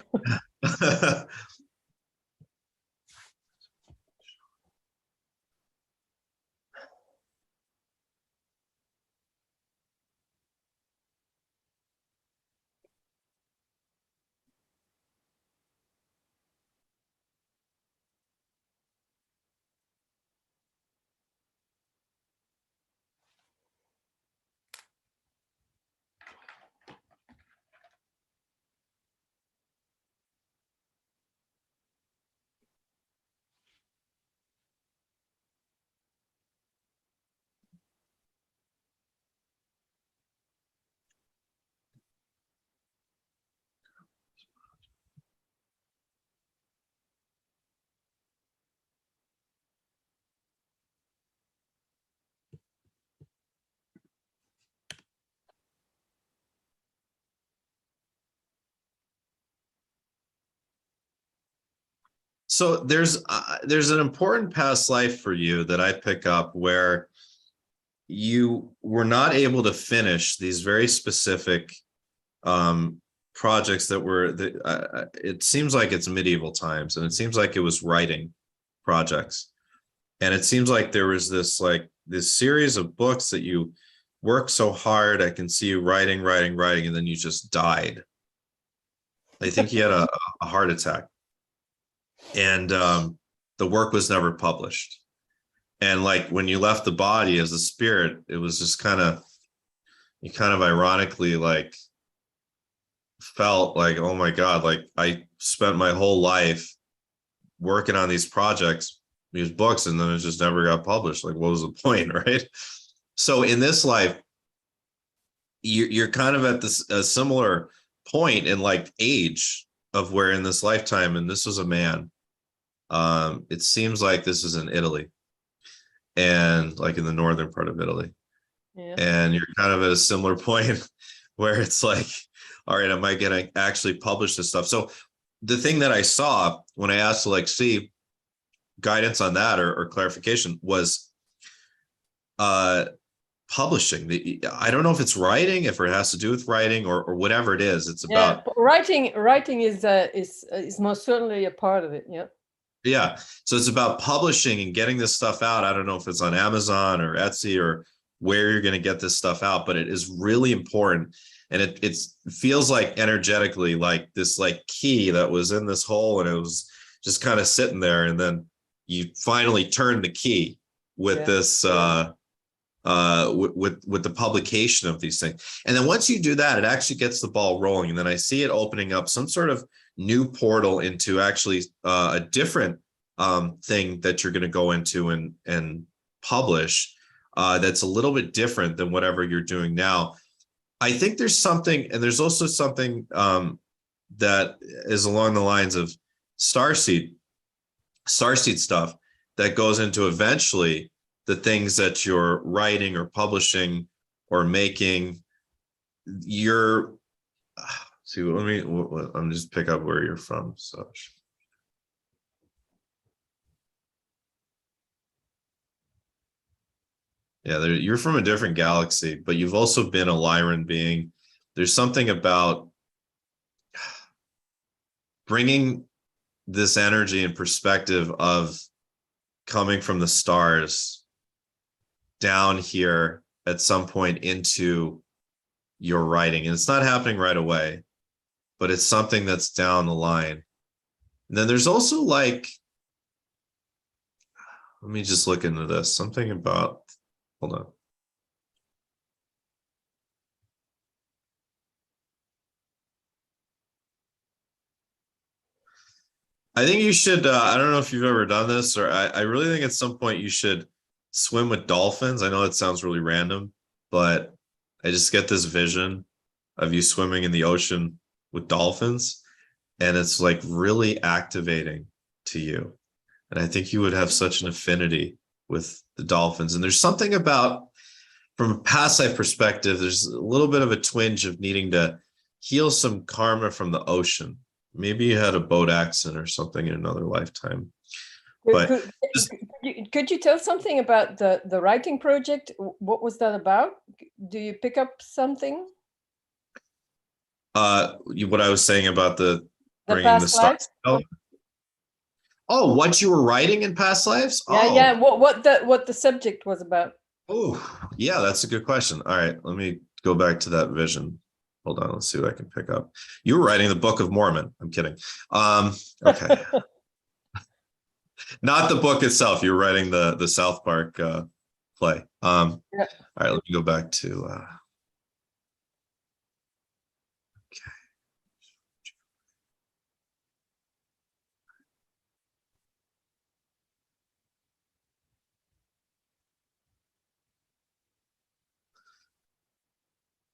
So there's an important past life for you that I pick up where you were not able to finish these very specific projects that were it seems like it's medieval times, and it seems like it was writing projects, and it seems like there was this series of books that you worked so hard. I can see you writing, and then you just died. I think you had a heart attack. And the work was never published. And when you left the body as a spirit, it was just you kind of ironically felt like, oh my God, I spent my whole life working on these projects, these books, and then it just never got published. What was the point, right? So in this life, you're kind of at a similar point in age of where in this lifetime, and this was a man. It seems like this is in Italy. and like in the northern part of Italy. Yeah. And you're kind of at a similar point where it's like, all right, am I going to actually publish this stuff? So the thing that I saw when I asked Alexi guidance on that or clarification was publishing. I don't know if it's writing, if it has to do with writing or whatever it is. It's about writing is most certainly a part of it. Yeah. Yeah. So it's about publishing and getting this stuff out. I don't know if it's on Amazon or Etsy or where you're going to get this stuff out, but it is really important. And it feels like energetically like this like key that was in this hole and it was just kind of sitting there. And then you finally turn the key with this with the publication of these things. And then once you do that, it actually gets the ball rolling. And then I see it opening up some sort of new portal into actually a different thing that you're going to go into and publish that's a little bit different than whatever you're doing now. I think there's something, and there's also something that is along the lines of starseed stuff that goes into eventually the things that you're writing or publishing or making. You're see, I'm just pick up where you're from. So yeah, you're from a different galaxy, but you've also been a Lyran being. There's something about bringing this energy and perspective of coming from the stars down here at some point into your writing. And it's not happening right away, but it's something that's down the line. And then there's also like, let me just look into this. Something about, hold on. I think you should, I don't know if you've ever done this, or I really think at some point you should swim with dolphins. I know it sounds really random, but I just get this vision of you swimming in the ocean with dolphins, and it's like really activating to you. And I think you would have such an affinity with the dolphins. And there's something about, from a past life perspective, there's a little bit of a twinge of needing to heal some karma from the ocean. Maybe you had a boat accident or something in another lifetime. But could you tell something about the writing project? What was that about? Do you pick up something? What I was saying about the bringing the past stars. lives? Oh, what you were writing in past lives? Yeah, oh. yeah. What the subject was about? Oh, yeah, that's a good question. All right, let me go back to that vision. Hold on, let's see what I can pick up. You were writing the Book of Mormon. I'm kidding. Okay. Not the book itself. You're writing the South Park play. Yeah. All right, let me go back to okay.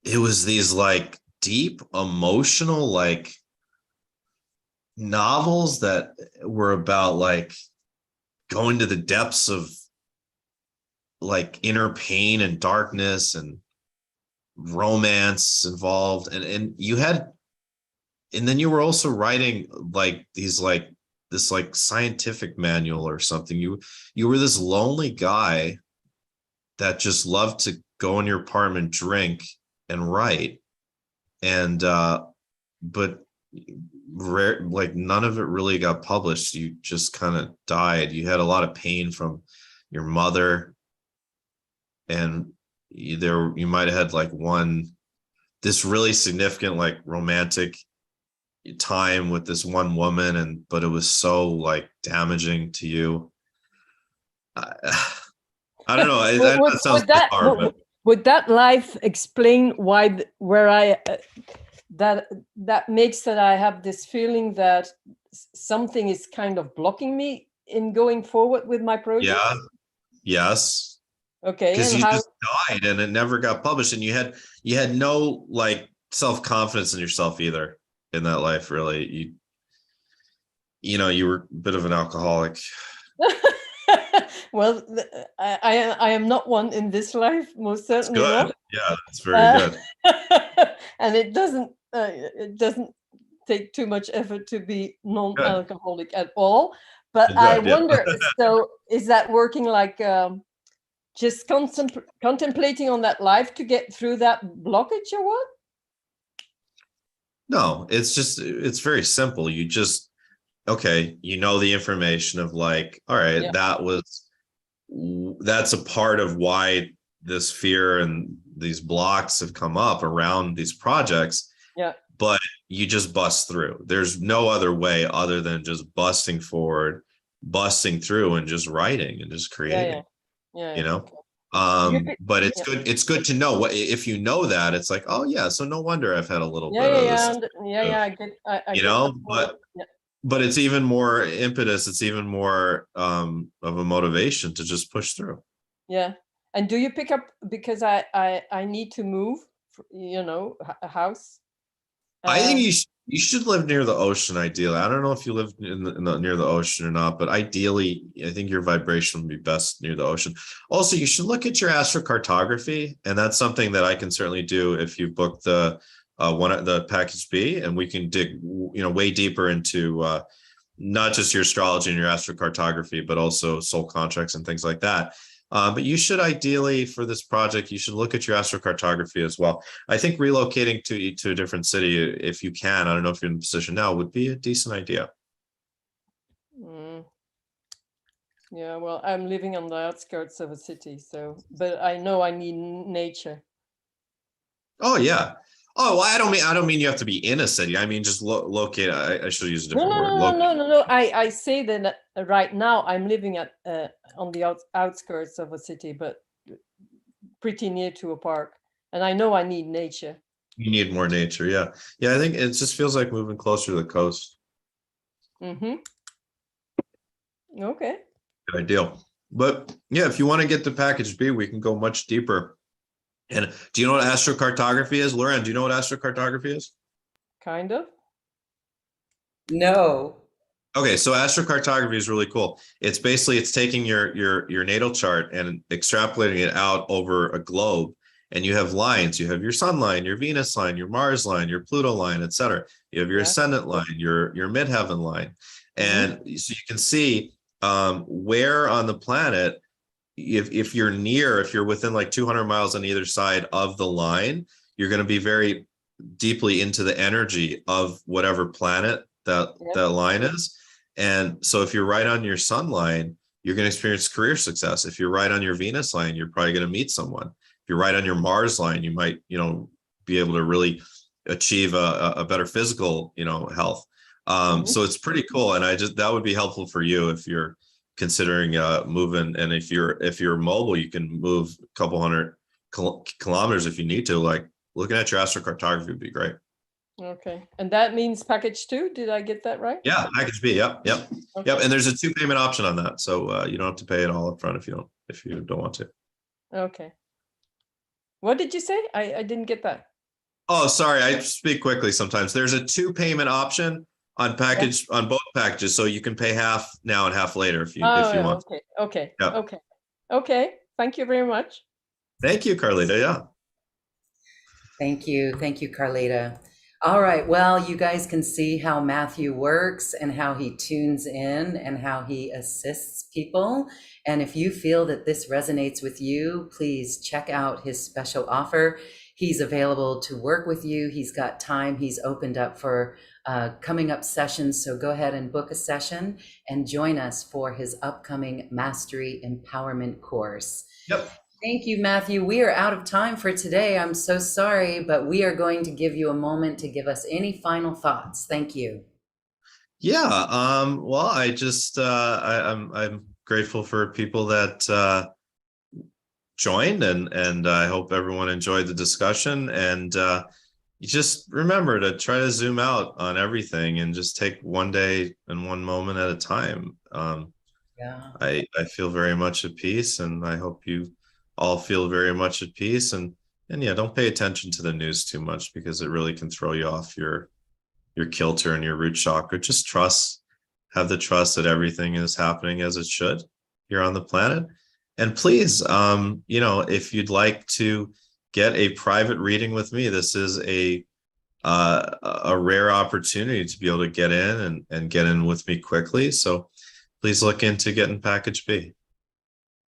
It was these like deep emotional like novels that were about like going to the depths of like inner pain and darkness and romance involved, and you had, and then you were also writing like these like this like scientific manual or something. You were this lonely guy that just loved to go in your apartment, drink and write, and but like none of it really got published. You just kind of died. You had a lot of pain from your mother, and you might have had like this really significant like romantic time with this one woman, but it was so like damaging to you. I don't know. Would that life explain why that makes that I have this feeling that something is kind of blocking me in going forward with my project? Yeah. Yes. Okay. Because you just died and it never got published, and you had no like self-confidence in yourself either in that life, really. You know, you were a bit of an alcoholic. Well, I am not one in this life, most certainly Good. not. Yeah, that's very good. And it doesn't take too much effort to be non-alcoholic at all. But Good, I yeah. wonder, so is that working like just contemplating on that life to get through that blockage or what? No, it's very simple. You just, okay, you know the information of like, all right, Yeah. that's a part of why this fear and these blocks have come up around these projects. Yeah. But you just bust through. There's no other way other than just busting forward, busting through, and just writing and just creating. Yeah. You know. Okay. But it's good to know what, if you know that, it's like, oh yeah, so no wonder I've had a little bit of this. I get You know, but it's even more impetus, it's even more of a motivation to just push through. Yeah. And do you pick up, because I need to move, a house? I think you should live near the ocean, ideally. I don't know if you live near the ocean or not, but ideally, I think your vibration would be best near the ocean. Also, you should look at your astrocartography, and that's something that I can certainly do if you book the package B, and we can dig way deeper into not just your astrology and your astrocartography, but also soul contracts and things like that. But you should ideally, for this project, you should look at your astrocartography as well. I think relocating to a different city, if you can, I don't know if you're in a position now, would be a decent idea. Yeah, well, I'm living on the outskirts of a city, but I know I need nature. Oh yeah. Oh, well, I don't mean you have to be in a city. I mean, just locate. I should use a different word. No. I say that right now I'm living on the outskirts of a city, but pretty near to a park, and I know I need nature. You need more nature, yeah. I think it just feels like moving closer to the coast. Okay. Good idea. But yeah, if you want to get to package B, we can go much deeper. And do you know what astrocartography is? Lauren, do you know what astrocartography is? Kind of. No. Okay, so astrocartography is really cool. It's taking your natal chart and extrapolating it out over a globe, and you have lines. You have your sun line, your Venus line, your Mars line, your Pluto line, etc. You have your ascendant line, your midheaven line, and so you can see where on the planet, if you're within like 200 miles on either side of the line, you're going to be very deeply into the energy of whatever planet that line is. And so if you're right on your sun line, you're going to experience career success. If you're right on your Venus line, you're probably going to meet someone. If you're right on your Mars line, you might, be able to really achieve a better physical, health. So it's pretty cool. And that would be helpful for you if you're considering moving. And if you're mobile, you can move a couple hundred kilometers if you need to. Like, looking at your astrocartography would be great. Okay. And that means package 2. Did I get that right? Yeah, package B. Yep. Okay. Yep. And there's a 2 payment option on that. So you don't have to pay it all up front if you don't want to. Okay. What did you say? I didn't get that. Oh, sorry. I speak quickly sometimes. There's a 2 payment option on both packages. So you can pay half now and half later if you want. Okay. Yep. Okay. Thank you very much. Thank you, Carlita. Yeah. Thank you, Carlita. All right, well, you guys can see how Matthew works and how he tunes in and how he assists people. And if you feel that this resonates with you, please check out his special offer. He's available to work with you. He's got time. He's opened up for coming up sessions. So go ahead and book a session and join us for his upcoming Mastery Empowerment course. Yep. Thank you, Matthew. We are out of time for today. I'm so sorry, but we are going to give you a moment to give us any final thoughts. Thank you. Yeah. Well, I just I'm grateful for people that joined, and I hope everyone enjoyed the discussion. And you just remember to try to zoom out on everything and just take one day and one moment at a time. I feel very much at peace, and I hope you all feel very much at peace. And yeah, don't pay attention to the news too much, because it really can throw you off your kilter and your root chakra. Just have the trust that everything is happening as it should. here on the planet. And please, if you'd like to get a private reading with me, this is a rare opportunity to be able to get in and get in with me quickly. So please look into getting package B.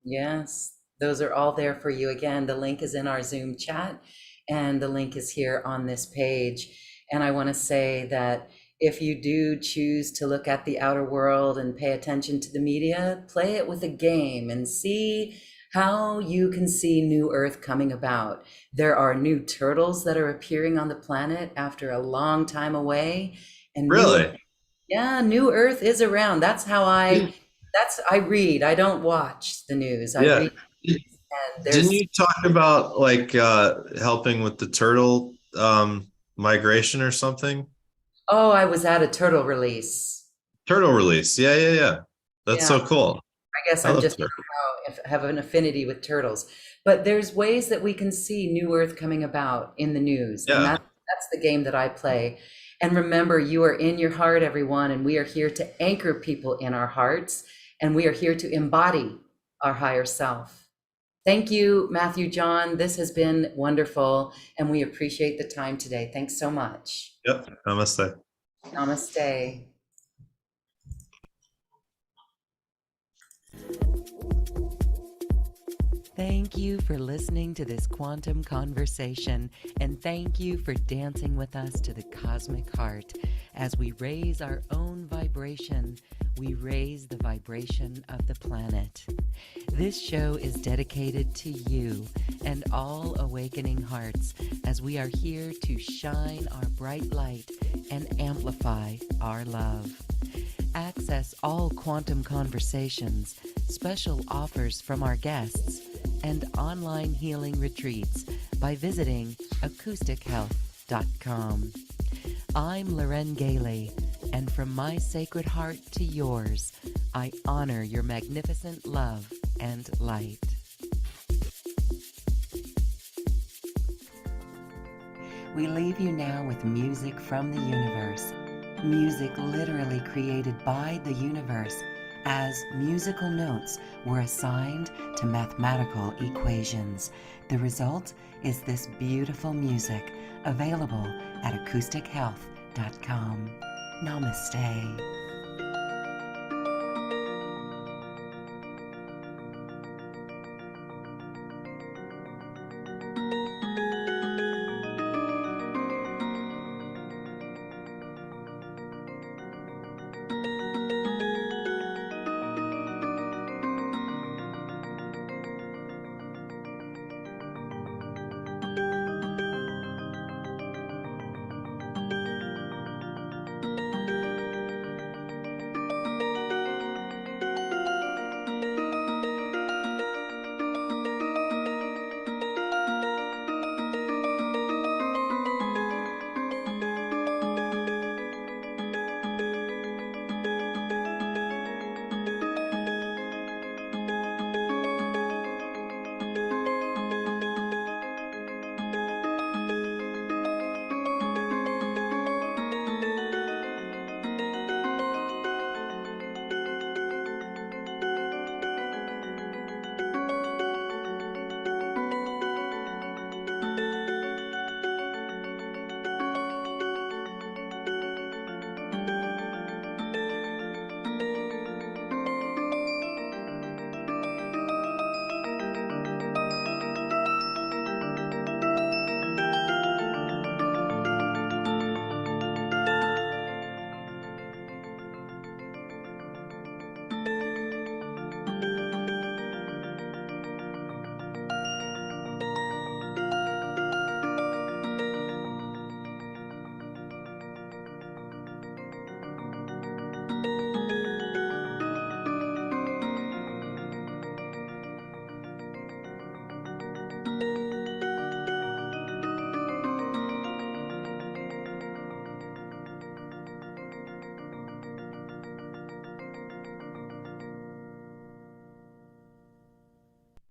Yes, those are all there for you. Again, the link is in our Zoom chat, and the link is here on this page. And I want to say that if you do choose to look at the outer world and pay attention to the media, play it with a game and see how you can see New Earth coming about. There are new turtles that are appearing on the planet after a long time away. And Really? New Earth is around. That's how I read. I don't watch the news. I read. And Didn't you talk about like helping with the turtle migration or something? Oh, I was at a turtle release. Turtle release. Yeah. That's so cool. I guess I I'm love just turtles. have an affinity with turtles. But there's ways that we can see New Earth coming about in the news. Yeah. And that's the game that I play. And remember, you are in your heart, everyone, and we are here to anchor people in our hearts, and we are here to embody our higher self. Thank you, Matthew John. This has been wonderful, and we appreciate the time today. Thanks so much. Yep. Namaste. Namaste. Thank you for listening to this quantum conversation, and thank you for dancing with us to the cosmic heart. As we raise our own vibration, we raise the vibration of the planet. This show is dedicated to you and all awakening hearts, as we are here to shine our bright light and amplify our love. Access all quantum conversations, special offers from our guests, and online healing retreats by visiting acoustichealth.com. I'm Loren Gailey, and from my sacred heart to yours, I honor your magnificent love and light. We leave you now with music from the universe. Music literally created by the universe, as musical notes were assigned to mathematical equations. The result is this beautiful music, available at acoustichealth.com. Namaste.